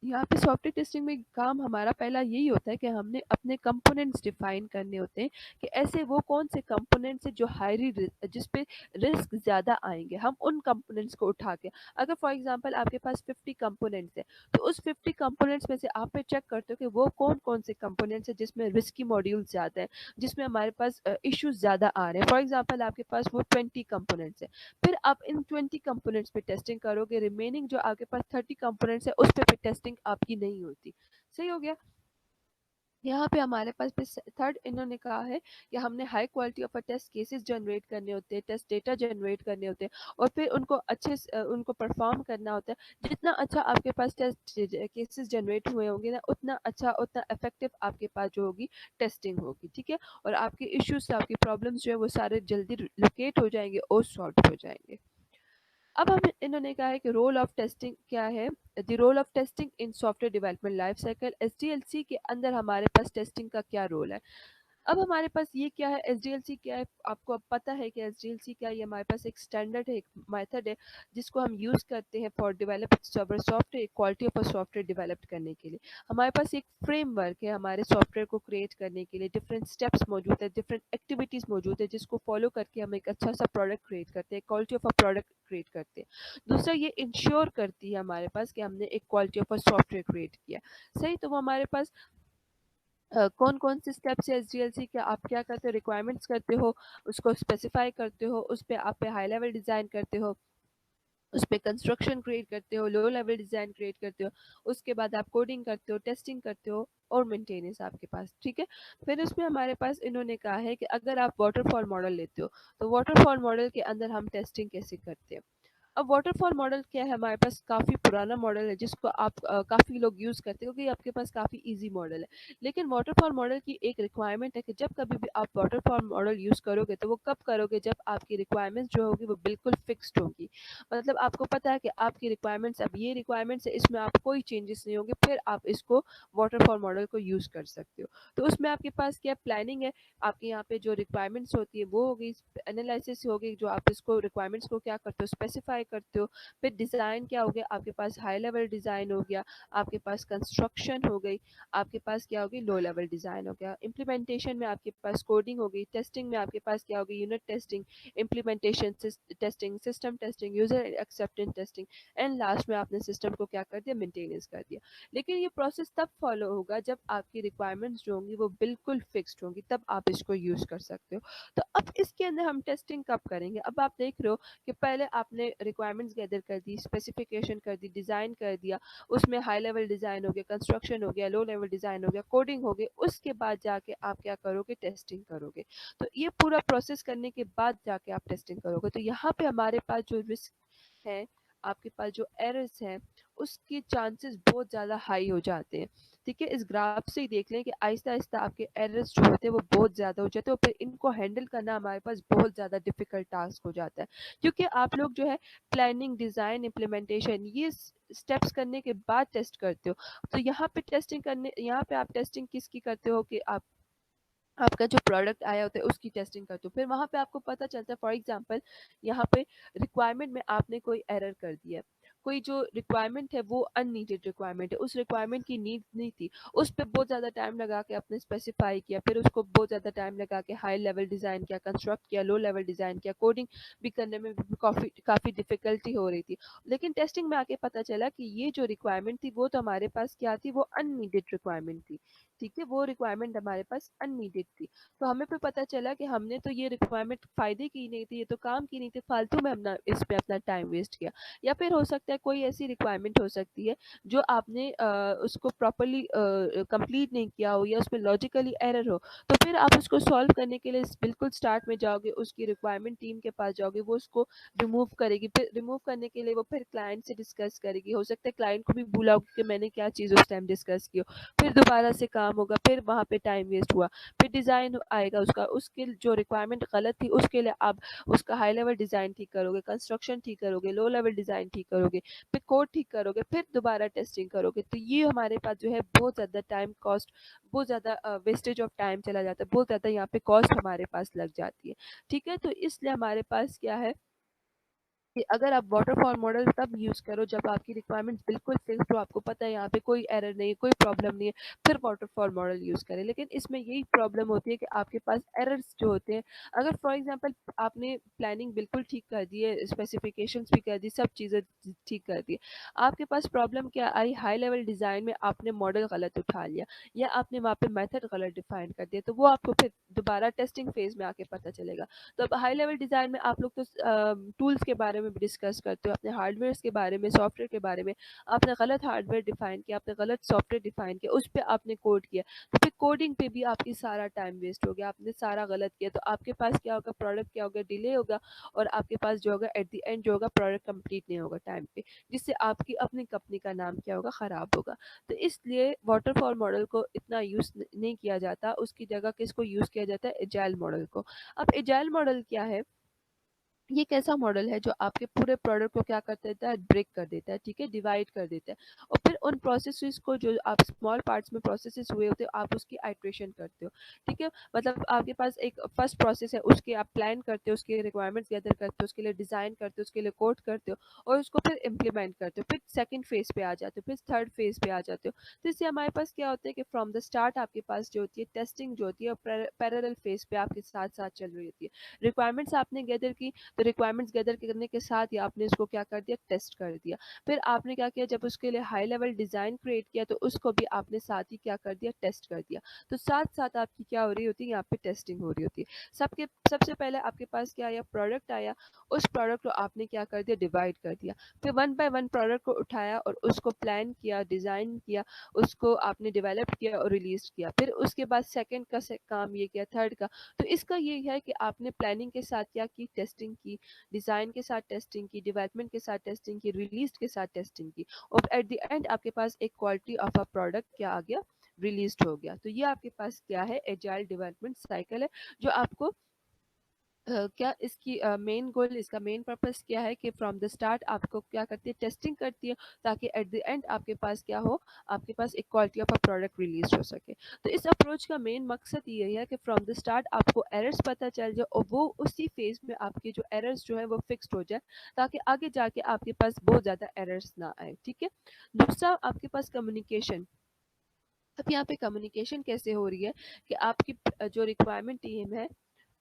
यहाँ पे सॉफ्टवेयर टेस्टिंग में काम हमारा पहला यही होता है कि हमने अपने कंपोनेंट्स डिफाइन करने होते हैं कि ऐसे वो कौन से कंपोनेंट्स हैं जो हाईली जिस पे रिस्क ज़्यादा आएंगे, हम उन कंपोनेंट्स को उठा के, अगर फॉर एग्जांपल आपके पास 50 कंपोनेंट्स हैं तो उस 50 कंपोनेंट्स में से आप पे चेक करते हो कि वो कौन कौन से कंपोनेंट्स हैं जिसमें रिस्की मॉड्यूल ज़्यादा है, जिसमें हमारे पास इश्यूज ज़्यादा आ रहे हैं। फॉर एग्जाम्पल आपके पास वो 20 कंपोनेंट्स हैं, फिर आप इन 20 कंपोनेंट्स पे टेस्टिंग करोगे, रिमेनिंग जो आपके पास 30 कंपोनेंट्स है उस पे भी टेस्टिंग आपकी नहीं होती। सही हो गया। यहाँ पे हमारे पास थर्ड इन्होंने कहा है कि हमने high quality of test cases generate करने होते हैं, टेस्ट डेटा जनरेट करने होते हैं और फिर उनको अच्छे से उनको परफॉर्म करना होता है। जितना अच्छा आपके पास टेस्ट केसेस जनरेट हुए होंगे ना उतना अच्छा उतना इफेक्टिव आपके पास जो होगी टेस्टिंग होगी। ठीक है, और आपके इश्यूज आपकी प्रॉब्लम्स जो है वो सारे जल्दी लोकेट हो जाएंगे और सॉल्व हो जाएंगे। अब हम इन्होंने कहा है कि रोल ऑफ टेस्टिंग क्या है, the role of testing in software development life cycle, SDLC के अंदर हमारे पास टेस्टिंग का क्या रोल है। अब हमारे पास ये क्या है, एसडीएलसी क्या है, आपको अब पता है कि एसडीएलसी क्या है। ये हमारे पास एक स्टैंडर्ड है, एक मेथड है जिसको हम यूज़ करते हैं for develop software, quality of a software develop करने के लिए। हमारे पास एक फ्रेमवर्क है हमारे सॉफ्टवेयर को क्रिएट करने के लिए, डिफरेंट स्टेप्स मौजूद है, डिफरेंट एक्टिविटीज़ मौजूद है जिसको फॉलो करके हम एक अच्छा सा प्रोडक्ट क्रिएट करते हैं, quality of a product create करते हैं। दूसरा ये इंश्योर करती है हमारे पास कि हमने एक quality of a software create किया। सही, तो वो हमारे पास कौन कौन से स्टेप्स है एसडीएलसी के, आप क्या करते हो, रिक्वायरमेंट्स करते हो, उसको स्पेसिफाई करते हो, उस पे आप पे हाई लेवल डिज़ाइन करते हो, उस पे कंस्ट्रक्शन क्रिएट करते हो, लो लेवल डिज़ाइन क्रिएट करते हो, उसके बाद आप कोडिंग करते हो, टेस्टिंग करते हो और मेंटेनेंस आपके पास। ठीक है, फिर उसमें हमारे पास इन्होंने कहा है कि अगर आप वाटरफॉल मॉडल लेते हो तो वाटरफॉल मॉडल के अंदर हम टेस्टिंग कैसे करते हैं। अब वाटरफॉल मॉडल क्या है, हमारे पास काफ़ी पुराना मॉडल है जिसको आप काफ़ी लोग यूज़ करते हो क्योंकि आपके पास काफ़ी इजी मॉडल है। लेकिन वाटरफॉल मॉडल की एक रिक्वायरमेंट है कि जब कभी भी आप वाटरफॉल मॉडल यूज़ करोगे तो वो कब करोगे, जब आपकी रिक्वायरमेंट्स जो होगी वो बिल्कुल फिक्स्ड होगी। मतलब आपको पता है कि आपकी रिक्वायरमेंट्स अब ये रिक्वायरमेंट्स है, इसमें आप कोई चेंजेस नहीं होंगे, फिर आप इसको वाटरफॉल मॉडल को यूज़ कर सकते हो। तो उसमें आपके पास क्या प्लानिंग है, आपके यहाँ पे जो रिक्वायरमेंट्स होती है वो होगी, एनालिसिस होगी, जो आप इसको रिक्वायरमेंट्स को क्या करते हो स्पेसिफाई करते हो। फिर डिज़ाइन क्या हो गया, आपके पास हाई लेवल डिज़ाइन हो गया, आपके पास कंस्ट्रक्शन हो गई, आपके पास क्या होगी लो लेवल डिज़ाइन हो गया, इम्प्लीमेंटेशन में आपके पास कोडिंग हो गई, टेस्टिंग में आपके पास क्या होगी unit testing, implementation testing, system testing, user acceptance testing, and last में आपने सिस्टम को क्या कर दिया, मेंटेनेंस कर दिया। लेकिन ये प्रोसेस तब फॉलो होगा जब आपकी रिक्वायरमेंट्स जो होंगी वो बिल्कुल फिक्स्ड होंगी, तब आप इसको यूज़ कर सकते हो। तो अब इसके अंदर हम टेस्टिंग कब करेंगे, अब आप देख रहे हो कि पहले आपने रिक्वायरमेंट्स गैदर कर दी, स्पेसिफिकेशन कर दी, डिज़ाइन कर दिया, उसमें हाई लेवल डिज़ाइन हो गया, कंस्ट्रक्शन हो गया, लो लेवल डिज़ाइन हो गया, कोडिंग हो गई, उसके बाद जाके आप क्या करोगे, टेस्टिंग करोगे। तो ये पूरा प्रोसेस करने के बाद जाके आप टेस्टिंग करोगे। तो यहाँ पे हमारे पास जो रिस्क है, आपके पास जो एरर्स हैं उसके चांसेस बहुत ज़्यादा हाई हो जाते हैं। ठीक है, इस ग्राफ से ही देख लें कि आहिस्ता-आहिस्ता आपके एरर्स जो होते हैं वो बहुत ज़्यादा हो जाते हैं और फिर इनको हैंडल करना हमारे पास बहुत ज़्यादा डिफ़िकल्ट टास्क हो जाता है। क्योंकि आप लोग जो है प्लानिंग, डिज़ाइन, इम्प्लीमेंटेशन ये स्टेप्स करने के बाद टेस्ट करते हो। तो यहाँ पे आप टेस्टिंग किसकी करते हो कि आपका जो प्रोडक्ट आया होता है उसकी टेस्टिंग करते हो। फिर वहाँ पे आपको पता चलता है, फॉर एग्जांपल यहाँ पे रिक्वायरमेंट में आपने कोई एरर कर दिया है। कोई जो रिक्वायरमेंट है वो अननीडेड रिक्वायरमेंट है, उस रिक्वायरमेंट की नीड नहीं थी। उस पे बहुत ज़्यादा टाइम लगा के आपने स्पेसिफाई किया, फिर उसको बहुत ज़्यादा टाइम लगा के हाई लेवल डिज़ाइन किया, कंस्ट्रक्ट किया, लो लेवल डिज़ाइन किया, कोडिंग भी करने में भी काफ़ी डिफ़िकल्टी हो रही थी। लेकिन टेस्टिंग में आके पता चला कि ये जो रिक्वायरमेंट थी वो तो हमारे पास क्या थी, वो अननीडेड रिक्वायरमेंट थी। ठीक है, वो रिक्वायरमेंट हमारे पास अननीडेड थी। तो हमें फिर पता चला कि हमने तो ये रिक्वायरमेंट फ़ायदे की नहीं थी, ये तो काम की नहीं थी, फालतू में हमने इस पे अपना टाइम वेस्ट किया। या फिर हो सकता है कोई ऐसी रिक्वायरमेंट हो सकती है जो आपने उसको प्रॉपर्ली कंप्लीट नहीं किया हो या उसमें लॉजिकली एरर हो। तो फिर आप उसको सॉल्व करने के लिए बिल्कुल स्टार्ट में जाओगे, उसकी रिक्वायरमेंट टीम के पास जाओगे, वो उसको रिमूव करेगी। फिर रिमूव करने के लिए वो फिर क्लाइंट से डिस्कस करेगी। हो सकता है क्लाइंट को भी भूला हो कि मैंने क्या चीज़ उस टाइम डिस्कस की हो। फिर दोबारा से काम होगा, फिर वहाँ पे टाइम वेस्ट हुआ। फिर डिज़ाइन आएगा उसका, उसके जो रिक्वायरमेंट गलत थी उसके लिए आप उसका हाई लेवल डिज़ाइन ठीक करोगे, कंस्ट्रक्शन ठीक करोगे, लो लेवल डिज़ाइन ठीक करोगे, फिर कोड ठीक करोगे, फिर दोबारा टेस्टिंग करोगे। तो ये हमारे पास जो है बहुत ज़्यादा टाइम कॉस्ट, बहुत ज़्यादा वेस्टेज ऑफ टाइम चला जाता है, बहुत ज़्यादा यहाँ पे कॉस्ट हमारे पास लग जाती है। ठीक है, तो इसलिए हमारे पास क्या है कि अगर आप वाटरफॉल मॉडल तब यूज़ करो जब आपकी रिक्वायरमेंट्स बिल्कुल फिक्स्ड हो, आपको पता है यहाँ पे कोई एरर नहीं है, कोई प्रॉब्लम नहीं है, फिर वाटरफॉल मॉडल यूज़ करें। लेकिन इसमें यही प्रॉब्लम होती है कि आपके पास एरर्स जो होते हैं, अगर फॉर एग्जांपल आपने प्लानिंग बिल्कुल ठीक कर दी है, स्पेसिफिकेशंस भी कर दी, सब चीज़ें ठीक कर दी, आपके पास प्रॉब्लम क्या आई, हाई लेवल डिज़ाइन में आपने मॉडल गलत उठा लिया या आपने वहाँ पे मेथड गलत डिफाइन कर दिया, तो वो आपको फिर दोबारा टेस्टिंग फेज़ में आके पता चलेगा। तो अब हाई लेवल डिज़ाइन में आप लोग तो टूल्स के बारे में भी डिस्कस करते हो, अपने हार्डवेयर्स के बारे में, सॉफ्टवेयर के बारे में। आपने गलत हार्डवेयर डिफाइन किया, आपने गलत सॉफ्टवेयर डिफाइन किया, उस पे आपने कोड किया, तो फिर कोडिंग पे भी आपकी सारा टाइम वेस्ट हो गया, आपने सारा गलत किया। तो आपके पास क्या होगा, प्रोडक्ट क्या होगा, डिले होगा और आपके पास जो होगा एट द एंड जो होगा प्रोडक्ट कंप्लीट नहीं होगा टाइम पे, जिससे आपकी अपनी कंपनी का नाम क्या होगा, खराब होगा। तो इसलिए वाटरफॉल मॉडल को इतना यूज़ नहीं किया जाता, उसकी जगह किसको यूज़ किया जाता है, एजाइल मॉडल को। अब एजाइल मॉडल क्या है, ये एक ऐसा मॉडल है जो आपके पूरे प्रोडक्ट को क्या कर देता है, ब्रेक कर देता है। ठीक है, डिवाइड कर देता है और फिर उन प्रोसेसेस को जो आप स्मॉल पार्ट्स में प्रोसेसेस हुए होते हो, आप उसकी आइट्रेशन करते हो। ठीक है, मतलब आपके पास एक फर्स्ट प्रोसेस है, उसके आप प्लान करते हो, उसके रिक्वायरमेंट्स गैदर करते हो, उसके लिए डिज़ाइन करते हो, उसके लिए कोड करते हो और उसको फिर इम्प्लीमेंट करते हो, फिर सेकंड फेज़ पे आ जाते हो, फिर थर्ड फेज़ पे आ जाते हो। तो इससे हमारे पास क्या होता है कि फ्रॉम द स्टार्ट आपके पास जो होती है टेस्टिंग जो होती है पैरेलल फेज़ पे आपके साथ-साथ चल रही होती है। रिक्वायरमेंट्स आपने गैदर की, तो रिक्वायरमेंट्स गैदर करने के साथ ही आपने उसको क्या कर दिया, टेस्ट कर दिया। फिर आपने क्या किया, जब उसके लिए हाई लेवल डिज़ाइन क्रिएट किया तो उसको भी आपने साथ ही क्या कर दिया, टेस्ट कर दिया। तो साथ-साथ आपकी क्या हो रही होती है, यहाँ पे टेस्टिंग हो रही होती है। सबसे पहले आपके पास क्या आया, प्रोडक्ट आया, उस प्रोडक्ट को आपने क्या कर दिया, डिवाइड कर दिया। फिर वन बाय वन प्रोडक्ट को उठाया और उसको प्लान किया, डिज़ाइन किया, उसको आपने डेवलप किया और रिलीज़ किया। फिर उसके बाद सेकंड का काम ये किया, थर्ड का। तो इसका ये है कि आपने प्लानिंग के साथ क्या की, टेस्टिंग की, डिज़ाइन के साथ टेस्टिंग की, डेवलपमेंट के साथ टेस्टिंग की, रिलीज़ के साथ टेस्टिंग की और एट द एंड आपके पास एक क्वालिटी ऑफ अ प्रोडक्ट क्या आ गया, रिलीज़्ड हो गया। तो ये आपके पास क्या है, एजाइल डेवलपमेंट साइकिल है जो आपको क्या इसकी मेन गोल, इसका मेन पर्पस क्या है कि फ्रॉम द स्टार्ट आपको क्या करती है, टेस्टिंग करती है ताकि एट द एंड आपके पास क्या हो, आपके पास एक quality of a product release हो सके। तो इस अप्रोच का मेन मकसद ये है कि फ्रॉम द स्टार्ट आपको एरर्स पता चल जाए और वो उसी फेज में आपके जो एरर्स जो है वो फिक्स्ड हो जाए ताकि आगे जाके आपके पास बहुत ज़्यादा एरर्स ना आए। ठीक है, दूसरा आपके पास कम्युनिकेशन। अब यहाँ पे कम्युनिकेशन कैसे हो रही है कि आपकी जो रिक्वायरमेंट टीम है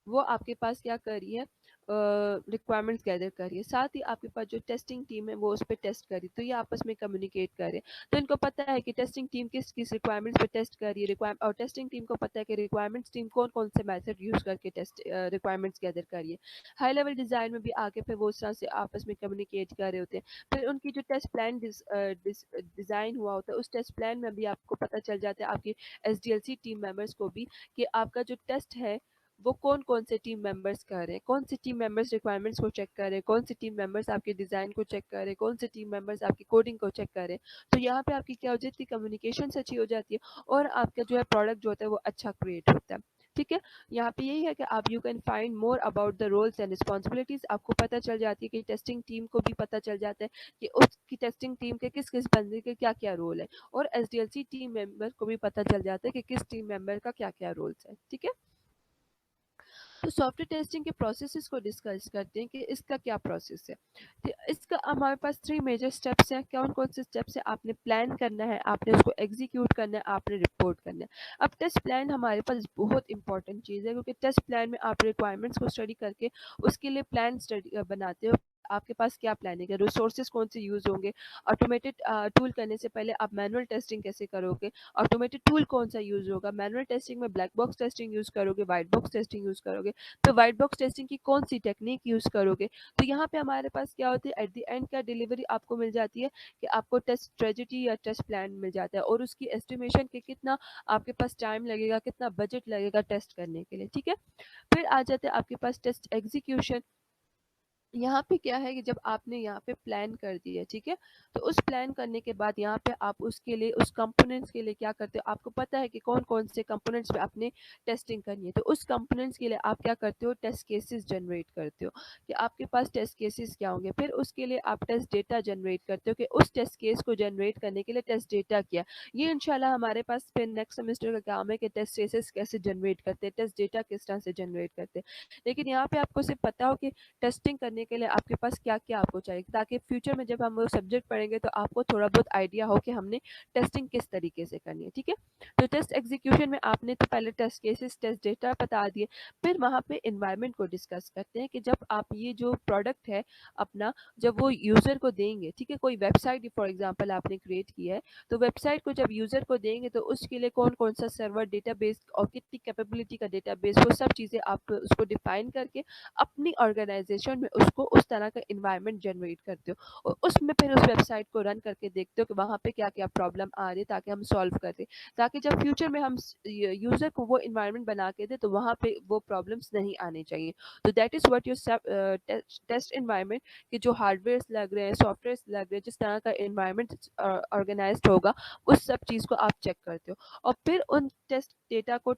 वो आपके पास क्या कर रही है, रिक्वायरमेंट्स गैदर कर रही है, साथ ही आपके पास जो टेस्टिंग टीम है वो उस पर टेस्ट कर रही है, तो ये आपस में कम्युनिकेट कर रहे हैं। तो इनको पता है कि टेस्टिंग टीम किस किस रिक्वायरमेंट्स पे टेस्ट कर रही है, रिक्वायर और टेस्टिंग टीम को पता है कि रिक्वायरमेंट्स टीम कौन कौन से मेथड यूज़ करके टेस्ट रिक्वायरमेंट्स गैदर कर रही है। हाई लेवल डिज़ाइन में भी आके फिर वो उस तरह से आपस में कम्युनिकेट कर रहे होते हैं। फिर उनकी जो टेस्ट प्लान डिज़ाइन हुआ होता है उस टेस्ट प्लान में भी आपको पता चल जाता है, आपकी SDLC टीम मेंबर्स को भी, कि आपका जो टेस्ट है वो कौन-कौन से टीम मेंबर्स कर रहे हैं, कौन से टीम मेंबर्स रिक्वायरमेंट्स को चेक कर रहे हैं, कौन से टीम मेंबर्स आपके डिज़ाइन को चेक कर रहे हैं, कौन से टीम मेंबर्स आपकी कोडिंग को चेक कर रहे हैं। तो यहाँ पे आपकी क्या हो जाती है, कम्युनिकेशंस अच्छी हो जाती है और आपका जो है प्रोडक्ट जो होता है वो अच्छा क्रिएट होता है। ठीक है? यहाँ पे यही है कि आप you can find more about the roles and responsibilities. आपको पता चल जाती है कि टेस्टिंग टीम को भी पता चल जाता है कि उसकी टेस्टिंग टीम के किस-किस बंदे के क्या-क्या रोल है और एसडीएलसी टीम मेंबर को भी पता चल जाता है कि किस टीम मेंबर का क्या-क्या रोल्स है। ठीक है? तो सॉफ्टवेयर टेस्टिंग के प्रोसेसेस को डिस्कस करते हैं कि इसका क्या प्रोसेस है। तो इसका हमारे पास 3 मेजर स्टेप्स हैं। कौन-कौन से स्टेप्स हैं? आपने प्लान करना है, आपने उसको एग्जीक्यूट करना है, आपने रिपोर्ट करना है। अब टेस्ट प्लान हमारे पास बहुत इंपॉर्टेंट चीज़ है क्योंकि टेस्ट प्लान में आप रिक्वायरमेंट्स को स्टडी करके उसके लिए प्लान स्टडी बनाते हो। आपके पास क्या प्लानिंग है, रिसोर्सेज कौन से यूज़ होंगे, ऑटोमेटेड टूल करने से पहले आप मैनुअल टेस्टिंग कैसे करोगे, ऑटोमेटेड टूल कौन सा यूज़ होगा, मैनुअल टेस्टिंग में ब्लैक बॉक्स टेस्टिंग यूज़ करोगे, व्हाइट बॉक्स टेस्टिंग यूज़ करोगे, तो व्हाइट बॉक्स टेस्टिंग की कौन सी टेक्निक यूज़ करोगे। तो यहाँ पे हमारे पास क्या होती है, एट द एंड क्या डिलीवरी आपको मिल जाती है कि आपको टेस्ट स्ट्रेटजी या टेस्ट प्लान मिल जाता है और उसकी एस्टिमेशन के कितना आपके पास टाइम लगेगा, कितना बजट लगेगा टेस्ट करने के लिए। ठीक है? फिर आ जाते हैं आपके पास टेस्ट एग्जीक्यूशन। यहाँ पे क्या है कि जब आपने यहाँ पे प्लान कर दिया, ठीक है, तो उस प्लान करने के बाद यहाँ पे आप उसके लिए उस कंपोनेंट्स के लिए क्या करते हो, आपको पता है कि कौन कौन से कंपोनेंट्स पे आपने टेस्टिंग करनी है, तो उस कंपोनेंट्स के लिए आप क्या करते हो, टेस्ट केसेस जनरेट करते हो कि आपके पास टेस्ट केसेस क्या होंगे। फिर उसके लिए आप टेस्ट डेटा जनरेट करते हो कि उस टेस्ट केस को जनरेट करने के लिए टेस्ट डेटा क्या। ये इंशाल्लाह हमारे पास फिर नेक्स्ट सेमेस्टर का काम है कि टेस्ट केसेस कैसे जनरेट करते हैं, टेस्ट डेटा किस तरह से जनरेट करते हैं। लेकिन यहाँ पे आपको सिर्फ पता हो कि टेस्टिंग करने के लिए आपके पास क्या-क्या आपको चाहिए, ताकि फ्यूचर में जब हम वो सब्जेक्ट पढ़ेंगे तो आपको थोड़ा बहुत आइडिया हो कि हमने टेस्टिंग किस तरीके से करनी है। ठीक है? तो टेस्ट एग्जीक्यूशन में आपने तो पहले टेस्ट केसेस, टेस्ट डेटा बता दिए, फिर वहाँ पे एनवायरनमेंट को डिस्कस करते हैं कि जब आप ये जो प्रोडक्ट है अपना, जब वो यूज़र को देंगे, ठीक है, कोई वेबसाइट फॉर एग्जांपल आपने क्रिएट किया है, तो वेबसाइट को जब यूज़र को देंगे तो उसके लिए कौन-कौन सा सर्वर, डेटाबेस और कितनी कैपेबिलिटी का डेटाबेस, वो सब चीज़ें आप उसको डिफाइन करके अपनी ऑर्गेनाइजेशन में उसको उस तरह का एनवायरनमेंट जनरेट करते हो और उसमें फिर उस वेबसाइट को रन करके देखते हो कि वहाँ पे क्या-क्या प्रॉब्लम आ रही है ताकि हम सॉल्व कर दें। ताकि जब फ्यूचर में हम यूज़र को वो एनवायरनमेंट बना के दें तो वहाँ पे वो प्रॉब्लम्स नहीं आने चाहिए। तो that is what your test environment, कि जो हार्डवेयर्स लग रहे हैं, सॉफ्टवेयर्स लग रहे हैं, जिस तरह का एनवायरनमेंट ऑर्गेनाइज्ड होगा, उस सब चीज़ को आप चेक करते हो और फिर उन टेस्ट डेटा को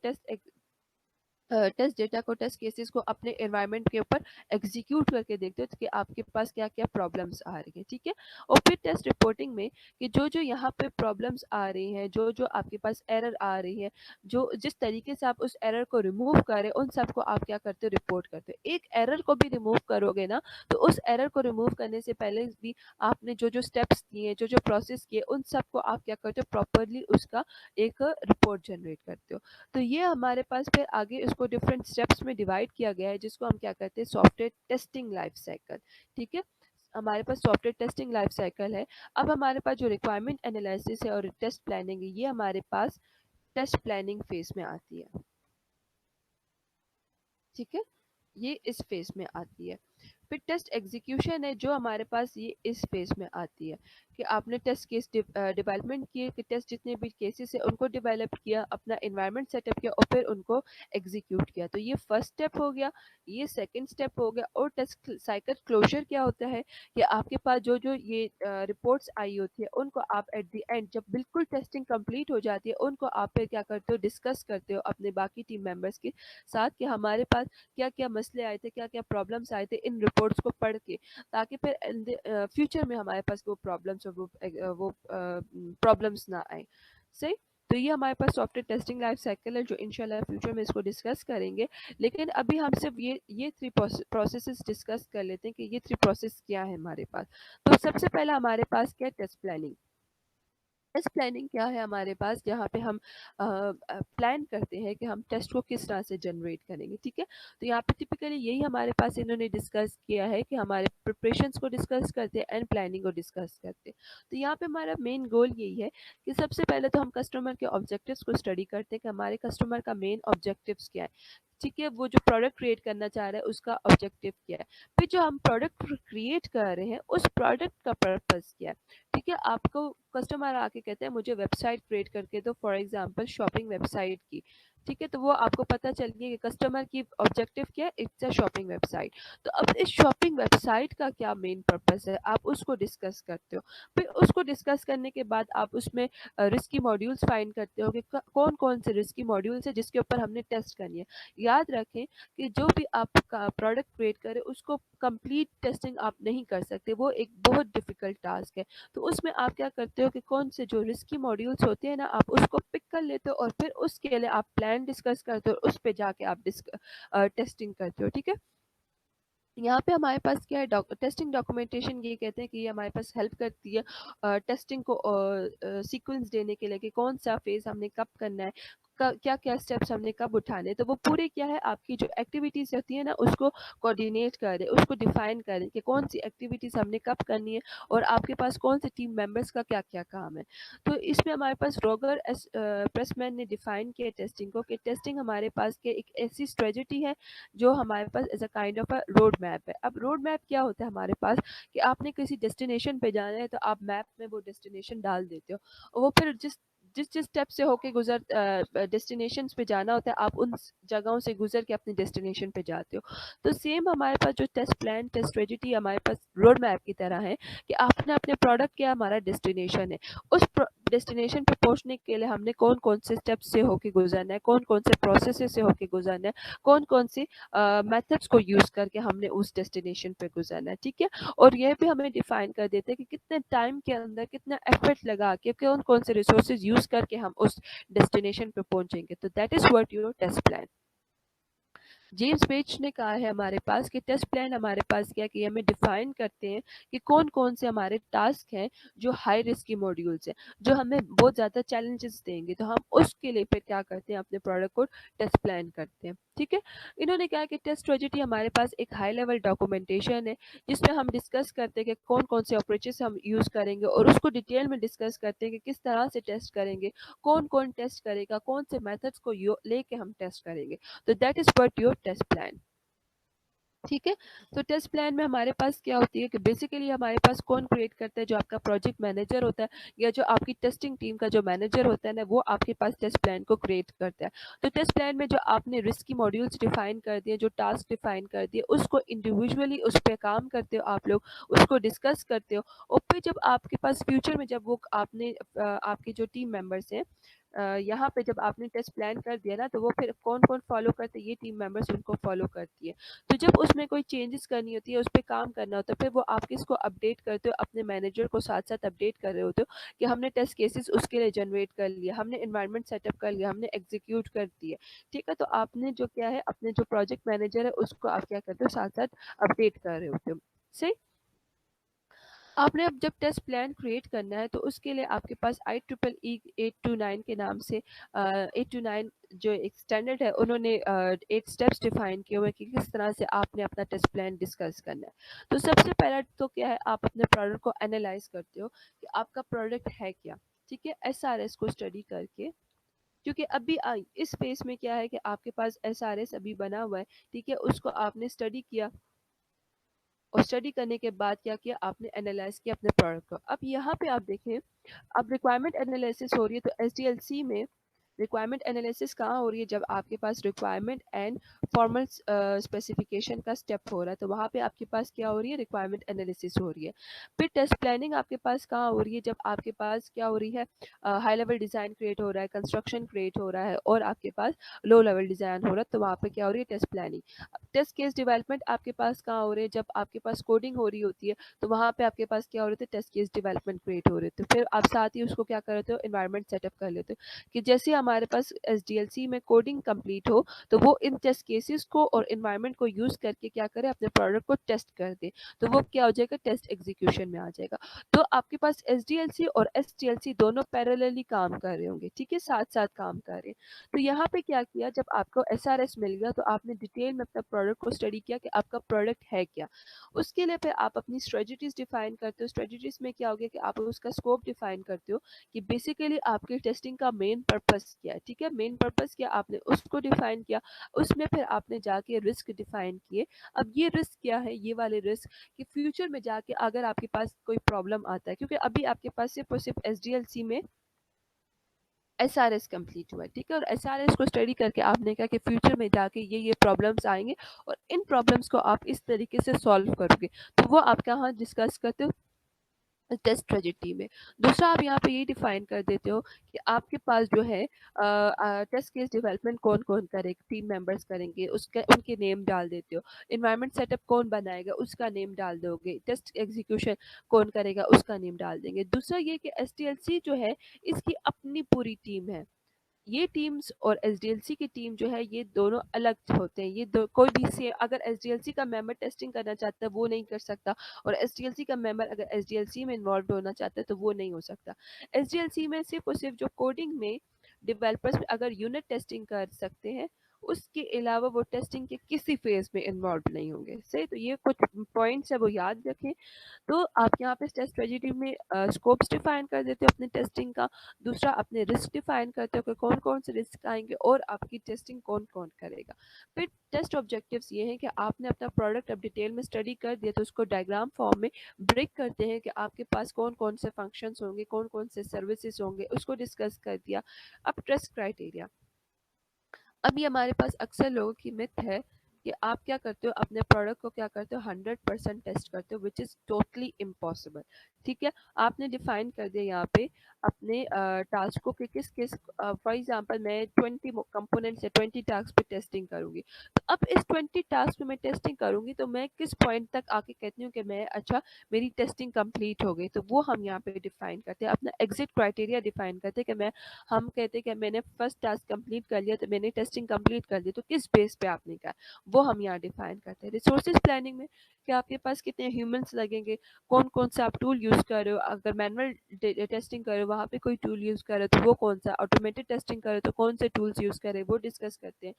टेस्ट डेटा को, टेस्ट केसेस को अपने एनवायरनमेंट के ऊपर एग्जीक्यूट करके देखते हो कि आपके पास क्या-क्या प्रॉब्लम्स आ रही हैं, ठीक है? और फिर टेस्ट रिपोर्टिंग में कि जो-जो यहाँ पे प्रॉब्लम्स आ रही हैं, जो-जो आपके पास एरर आ रही है, जो जिस तरीके से आप उस एरर को रिमूव करें, उन सबको आप क्या करते हो, रिपोर्ट करते हो। एक एरर को भी रिमूव करोगे ना, तो उस एरर को रिमूव करने से पहले भी आपने जो-जो स्टेप्स किए, जो-जो प्रोसेस किए, उन सबको आप क्या करते हो, प्रॉपर्ली उसका एक रिपोर्ट जनरेट करते हो। तो ये हमारे पास फिर आगे इसको डिफरेंट स्टेप्स में डिवाइड किया गया है जिसको हम क्या कहते हैं, सॉफ्टवेयर टेस्टिंग लाइफ साइकिल। ठीक है? हमारे पास सॉफ्टवेयर टेस्टिंग लाइफ साइकिल है। अब हमारे पास जो रिक्वायरमेंट एनालिसिस है और टेस्ट प्लानिंग है, ये हमारे पास टेस्ट प्लानिंग फेज में आती है। ठीक है? ये इस फेज में आती है। फिर टेस्ट एग्जीक्यूशन है जो हमारे पास ये इस फेज में आती है कि आपने टेस्ट केस डेवलपमेंट किए, कि टेस्ट जितने भी केसेस है उनको डेवलप किया, अपना एनवायरनमेंट सेटअप किया और फिर उनको एग्जीक्यूट किया। तो ये फर्स्ट स्टेप हो गया, ये सेकंड स्टेप हो गया। और टेस्ट साइकिल क्लोजर क्या होता है कि आपके पास जो जो ये रिपोर्ट्स आई होती है उनको आप एट द एंड जब बिल्कुल टेस्टिंग कंप्लीट हो जाती है उनको आप फिर क्या करते हो, डिस्कस करते हो अपने बाकी टीम मेंबर्स के साथ कि हमारे पास क्या-क्या मसले आए थे, क्या-क्या प्रॉब्लम्स आए थे इन रिपोर्ट्स को पढ़ के, ताकि फिर इन द फ्यूचर में हमारे पास वो प्रॉब्लम्स और वो प्रॉब्लम्स ना आए। सही? तो ये हमारे पास सॉफ्टवेयर टेस्टिंग लाइफ साइकिल है जो इंशाल्लाह फ्यूचर में इसको डिस्कस करेंगे। लेकिन अभी हम सिर्फ ये 3 प्रोसेसेस डिस्कस कर लेते हैं कि ये 3 प्रोसेस क्या है हमारे पास। तो सबसे पहला हमारे पास क्या है, टेस्ट प्लानिंग। टेस्ट प्लानिंग क्या है हमारे पास, जहाँ पे हम प्लान करते हैं कि हम टेस्ट को किस तरह से जनरेट करेंगे। ठीक है? तो यहाँ पे टिपिकली यही हमारे पास इन्होंने डिस्कस किया है कि हमारे प्रिपरेशंस को डिस्कस करते हैं एंड प्लानिंग को डिस्कस करते हैं। तो यहाँ पे हमारा मेन गोल यही है कि सबसे पहले तो हम कस्टमर के ऑब्जेक्टिव्स को स्टडी करते हैं कि हमारे कस्टमर का मेन ऑब्जेक्टिव्स क्या है। ठीक है? वो जो प्रोडक्ट क्रिएट करना चाह रहा है उसका ऑब्जेक्टिव क्या है। फिर जो हम प्रोडक्ट क्रिएट कर रहे हैं उस प्रोडक्ट का पर्पस क्या है। ठीक है? आपको कस्टमर आके कहते हैं मुझे वेबसाइट क्रिएट करके दो, फॉर एग्जांपल शॉपिंग वेबसाइट की। ठीक है, तो वो आपको पता चल गया कि कस्टमर की ऑब्जेक्टिव क्या है, इट्स अ शॉपिंग वेबसाइट। तो अब इस शॉपिंग वेबसाइट का क्या मेन पर्पस है, आप उसको डिस्कस करते हो। फिर उसको डिस्कस करने के बाद आप उसमें रिस्की मॉड्यूल्स फाइंड करते हो कि कौन कौन से रिस्की मॉड्यूल्स है जिसके ऊपर हमने टेस्ट करनी है। याद रखें कि जो भी आप प्रोडक्ट क्रिएट करें उसको कंप्लीट टेस्टिंग आप नहीं कर सकते, वो एक बहुत डिफिकल्ट टास्क है। तो उसमें आप क्या करते हो कि कौन से जो रिस्की मॉड्यूल्स होते हैं ना, आप उसको पिक कर लेते हो और फिर उसके लिए आप प्लान डिस्कस करते हो, उस पे जाके आप टेस्टिंग करते हो। ठीक है, यहाँ पे हमारे पास क्या है, टेस्टिंग डॉक्यूमेंटेशन ये कहते हैं कि ये हमारे पास हेल्प करती है टेस्टिंग को सीक्वेंस देने के लिए कि कौन सा फेज हमने कब करना है, क्या क्या स्टेप्स हमने कब उठाने हैं। तो वो पूरे क्या है, आपकी जो एक्टिविटीज़ होती है ना उसको कोऑर्डिनेट करें, उसको डिफाइन करें कि कौन सी एक्टिविटीज़ हमने कब करनी है और आपके पास कौन से टीम मेंबर्स का क्या क्या काम है। तो इसमें हमारे पास रोगर प्रेसमैन ने डिफाइन किया टेस्टिंग को कि टेस्टिंग हमारे पास के एक ऐसी स्ट्रेटजी है जो हमारे पास as a kind of a road map है। अब रोड मैप क्या होता है हमारे पास, कि आपने किसी डेस्टिनेशन पे जाना है तो आप मैप में वो डेस्टिनेशन डाल देते हो और वो फिर जिस जिस जिस स्टेप से होके गुजर डेस्टिनेशंस पे जाना होता है, आप उन जगहों से गुजर के अपनी डेस्टिनेशन पे जाते हो। तो सेम हमारे पास जो टेस्ट प्लान टेस्ट स्ट्रेटजी हमारे पास रोड मैप की तरह है कि आपने अपने प्रोडक्ट क्या हमारा डेस्टिनेशन है, उस डेस्टिनेशन पे पहुंचने के लिए हमने कौन कौन से स्टेप्स से होके गुजरना है, कौन कौन से प्रोसेस से होके गुजरना है, कौन कौन से मेथड्स को यूज़ करके हमने उस डेस्टिनेशन पे गुजरना है। ठीक है, और यह भी हमें डिफाइन कर देते हैं कि कितने टाइम के अंदर कितना एफर्ट लगा के कौन कौन से रिसोर्सेज यूज़ करके हम उस डेस्टिनेशन पे पहुंचेंगे। तो that is what your test plan. James Page ने कहा है हमारे पास कि टेस्ट प्लान हमारे पास क्या कि हमें डिफाइन करते हैं कि कौन कौन से हमारे टास्क हैं जो हाई रिस्की मॉड्यूल्स हैं, जो हमें बहुत ज़्यादा चैलेंजेस देंगे। तो हम उसके लिए फिर क्या करते हैं, अपने प्रोडक्ट को टेस्ट प्लान करते हैं। ठीक है, इन्होंने कहा कि टेस्ट स्ट्रेटजी हमारे पास एक हाई लेवल डॉक्यूमेंटेशन है जिसमें हम डिस्कस करते हैं कि कौन कौन से अप्रोचेस हम यूज़ करेंगे और उसको डिटेल में डिस्कस करते हैं कि किस तरह से टेस्ट करेंगे, कौन कौन टेस्ट करेगा, कौन से मेथड्स को लेके हम टेस्ट करेंगे। तो that is what your test plan. ठीक है, तो टेस्ट प्लान में हमारे पास क्या होती है कि बेसिकली हमारे पास कौन क्रिएट करता है, जो आपका प्रोजेक्ट मैनेजर होता है या जो आपकी टेस्टिंग टीम का जो मैनेजर होता है ना, वो आपके पास टेस्ट प्लान को क्रिएट करता है। तो टेस्ट प्लान में जो आपने रिस्क की मॉड्यूल्स डिफाइन कर दिए, जो टास्क डिफाइन कर दिए, उसको इंडिविजुअली उस पर काम करते हो आप लोग, उसको डिस्कस करते हो और फिर जब आपके पास फ्यूचर में जब वो आपने आपके जो टीम मेंबर्स हैं यहाँ पे जब आपने टेस्ट प्लान कर दिया ना, तो वो फिर कौन कौन फॉलो करते हैं, ये टीम मेंबर्स उनको फॉलो करती है। तो जब उसमें कोई चेंजेस करनी होती है, उस पे काम करना होता है, फिर वो आप किसको अपडेट करते हो, अपने मैनेजर को साथ साथ अपडेट कर रहे होते हो कि हमने टेस्ट केसेस उसके लिए जनरेट कर लिया, हमने एनवायरनमेंट सेटअप कर लिया, हमने एग्जीक्यूट कर दिया। ठीक है, तो आपने जो क्या है, अपने जो प्रोजेक्ट मैनेजर है उसको आप क्या करते हो, साथ साथ अपडेट कर रहे होते हो। सही, आपने अब जब टेस्ट प्लान क्रिएट करना है तो उसके लिए आपके पास IEEE 829 के नाम से 829 जो एक स्टैंडर्ड है, उन्होंने 8 स्टेप्स डिफाइन किए हुए हैं कि किस तरह से आपने अपना टेस्ट प्लान डिस्कस करना है। तो सबसे पहला तो क्या है, आप अपने प्रोडक्ट को एनालाइज करते हो कि आपका प्रोडक्ट है क्या। ठीक है, SRS को स्टडी करके, क्योंकि अभी इस फेस में क्या है कि आपके पास SRS अभी बना हुआ है। ठीक है, उसको आपने स्टडी किया और स्टडी करने के बाद क्या किया, आपने एनालाइज किया अपने प्रोडक्ट को। अब यहाँ पे आप देखें, अब रिक्वायरमेंट एनालिसिस हो रही है तो SDLC में रिक्वायरमेंट एनालिसिस कहाँ हो रही है, जब आपके पास रिक्वायरमेंट एंड फॉर्मल स्पेसिफिकेशन का स्टेप हो रहा है तो वहाँ पे आपके पास क्या हो रही है, रिक्वायरमेंट एनालिसिस हो रही है। फिर टेस्ट प्लानिंग आपके पास कहाँ हो रही है, जब आपके पास क्या हो रही है, हाई लेवल डिज़ाइन क्रिएट हो रहा है, कंस्ट्रक्शन क्रिएट हो रहा है और आपके पास लो लेवल डिज़ाइन हो रहा है, तो वहाँ पे क्या हो रही है, test planning. Test case development आपके पास कहाँ हो रहे हैं, जब आपके पास कोडिंग हो रही होती है तो वहाँ पे आपके पास क्या हो रहे थे, टेस्ट केस डेवलपमेंट क्रिएट हो रहे थे। फिर आप साथ ही उसको क्या कर लेते हो, एनवायरनमेंट सेटअप कर लेते हो कि जैसे हमारे पास SDLC में कोडिंग कंप्लीट हो तो वो इन टेस्ट केसेस को और एनवायरनमेंट को यूज करके क्या करे, अपने प्रोडक्ट को टेस्ट कर दे। तो वो क्या हो जाएगा, टेस्ट एग्जीक्यूशन में आ जाएगा। तो आपके पास SDLC और STLC दोनों पैरेलली काम कर रहे होंगे। ठीक है, साथ साथ काम कर रहे हैं। तो यहाँ पे क्या किया, जब आपको SRS मिल गया तो आपने डिटेल में अपना प्रोडक्ट को स्टडी किया कि आपका प्रोडक्ट है क्या। उसके लिए फिर आप अपनी स्ट्रेटजीज डिफाइन करते हो। स्ट्रेटजीज में क्या हो गया कि आप उसका स्कोप डिफाइन करते हो कि बेसिकली आपकी टेस्टिंग का मेन पर्पस क्या है। ठीक है, मेन पर्पस क्या, आपने उसको डिफाइन किया। उसमें फिर आपने जाके रिस्क डिफाइन किए। अब ये रिस्क क्या है, ये वाले रिस्क कि फ्यूचर में जाके अगर आपके पास कोई प्रॉब्लम आता है, क्योंकि अभी आपके पास सिर्फ और सिर्फ SDLC में एसआरएस कंप्लीट हुआ, ठीक है? और एसआरएस को स्टडी करके आपने कहा कि फ्यूचर में जाके ये प्रॉब्लम्स आएँगे और इन प्रॉब्लम्स को आप इस तरीके से सॉल्व करोगे। तो वो आप कहाँ डिस्कस करते हो? टेस्ट स्ट्रेटजी में। दूसरा आप यहाँ पे ये डिफाइन कर देते हो कि आपके पास जो है टेस्ट केस डेवलपमेंट कौन-कौन करेगा, टीम मेंबर्स करेंगे, उसके उनके नेम डाल देते हो। एनवायरनमेंट सेटअप कौन बनाएगा, उसका नेम डाल दोगे। टेस्ट एग्जीक्यूशन कौन करेगा, उसका नेम डाल देंगे। दूसरा ये कि एसडीएलसी जो है, इसकी अपनी पूरी टीम है। ये टीम्स और एसडीएलसी की टीम जो है ये दोनों अलग होते हैं। ये दो कोई भी से अगर एसडीएलसी का मेंबर टेस्टिंग करना चाहता है वो नहीं कर सकता और एसडीएलसी का मेंबर अगर एसडीएलसी में इन्वॉल्व होना चाहता है तो वो नहीं हो सकता। एसडीएलसी में सिर्फ और सिर्फ जो कोडिंग में डेवलपर्स अगर यूनिट टेस्टिंग कर सकते हैं उसके अलावा वो टेस्टिंग के किसी फेज में इन्वॉल्व नहीं होंगे। सही, तो ये कुछ पॉइंट्स है वो याद रखें। तो आप यहाँ पे टेस्ट स्ट्रेटजी में स्कोप्स डिफाइन कर देते हो अपने टेस्टिंग का। दूसरा अपने रिस्क डिफाइन करते हो कि कौन कौन से रिस्क आएंगे और आपकी टेस्टिंग कौन कौन करेगा। फिर टेस्ट ऑब्जेक्टिव्स ये हैं कि आपने अपना प्रोडक्ट अब डिटेल में स्टडी कर दिया तो उसको डायग्राम फॉर्म में ब्रेक करते हैं कि आपके पास कौन कौन से फंक्शंस होंगे, कौन कौन से सर्विसेज होंगे, उसको डिस्कस कर दिया। अब ट्रस्ट क्राइटेरिया। अब ये हमारे पास अक्सर लोगों की मिथ है कि आप क्या करते हो अपने प्रोडक्ट को क्या करते हो 100% टेस्ट करते हो विच इज़ टोटली इम्पॉसिबल। ठीक है, आपने डिफाइन कर दिया यहाँ पे अपने टास्कों के किस किस फॉर एग्जांपल मैं 20 कंपोनेंट्स या 20 टास्क पे टेस्टिंग करूंगी। तो अब इस 20 टास्क पे मैं टेस्टिंग करूंगी तो मैं किस पॉइंट तक आके कहती हूँ कि मैं अच्छा मेरी टेस्टिंग कंप्लीट हो गई। तो वो हम यहाँ पे डिफाइन करते हैं, अपना एग्जिट क्राइटेरिया डिफाइन करते हैं कि मैं हम कहते हैं कि मैंने फर्स्ट टास्क कंप्लीट कर लिया तो मैंने टेस्टिंग कंप्लीट कर ली तो किस बेस पे आपने कहा वो हम यहाँ डिफाइन करते हैं। रिसोर्सेज प्लानिंग में कि आपके पास कितने ह्यूमंस लगेंगे, कौन कौन सा आप टूल यूज़ कर रहे हो, अगर मैनुअल टेस्टिंग कर रहे हो वहाँ पे कोई टूल यूज़ कर रहे हो तो वो कौन सा, ऑटोमेटेड टेस्टिंग कर रहे हो तो कौन से टूल्स यूज़ कर रहे हैं वो डिस्कस करते हैं।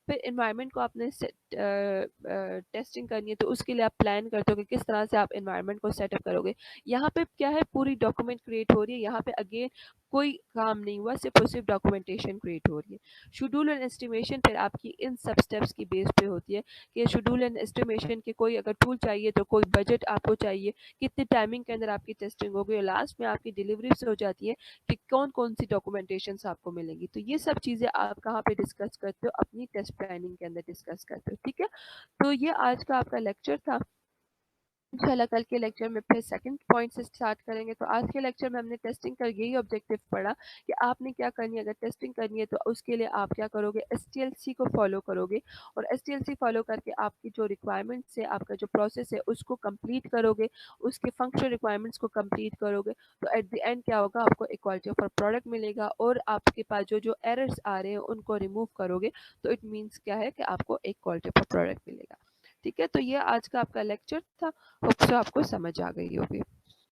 फिर एनवायरनमेंट को आपने टेस्टिंग करनी है तो उसके लिए आप प्लान करते हो कि किस तरह से आप एनवायरनमेंट को सेटअप करोगे। यहाँ पे क्या है पूरी डॉक्यूमेंट क्रिएट हो रही है, यहाँ पे अगेन कोई काम नहीं हुआ, सिर्फ और सिर्फ डॉक्यूमेंटेशन क्रिएट हो रही है। शेड्यूल एंड एस्टिमेशन फिर आपकी इन सब स्टेप्स की बेस पे होती है कि शेड्यूल एंड एस्टिमेशन के कोई अगर टूल चाहिए तो कोई बजट आपको चाहिए, कितने टाइमिंग के अंदर आपकी टेस्टिंग होगी और लास्ट में आपकी डिलीवरी से हो जाती है कि कौन कौन सी डॉक्यूमेंटेशन आपको मिलेंगी। तो ये सब चीज़ें आप कहाँ पे डिस्कस करते हो, अपनी टेस्ट प्लानिंग के अंदर डिस्कस करते हो। ठीक है, तो ये आज का आपका लेक्चर था। इंशाल्लाह कल के लेक्चर में फिर सेकंड पॉइंट से स्टार्ट करेंगे। तो आज के लेक्चर में हमने टेस्टिंग का यही ऑब्जेक्टिव पढ़ा कि आपने क्या करनी है, अगर टेस्टिंग करनी है तो उसके लिए आप क्या करोगे, एसटीएलसी को फॉलो करोगे और एसटीएलसी फॉलो करके आपकी जो रिक्वायरमेंट्स है, आपका जो प्रोसेस है उसको कंप्लीट करोगे, उसके फंक्शनल रिक्वायरमेंट्स को कंप्लीट करोगे तो एट द एंड क्या होगा, आपको इक्वालिटी ऑफ प्रोडक्ट मिलेगा और आपके पास जो जो एरर्स आ रहे हैं उनको रिमूव करोगे तो इट मीन्स क्या है कि आपको एक क्वालिटी ऑफ प्रोडक्ट मिलेगा। ठीक है, तो ये आज का आपका लेक्चर था। होप सो आपको समझ आ गई होगी।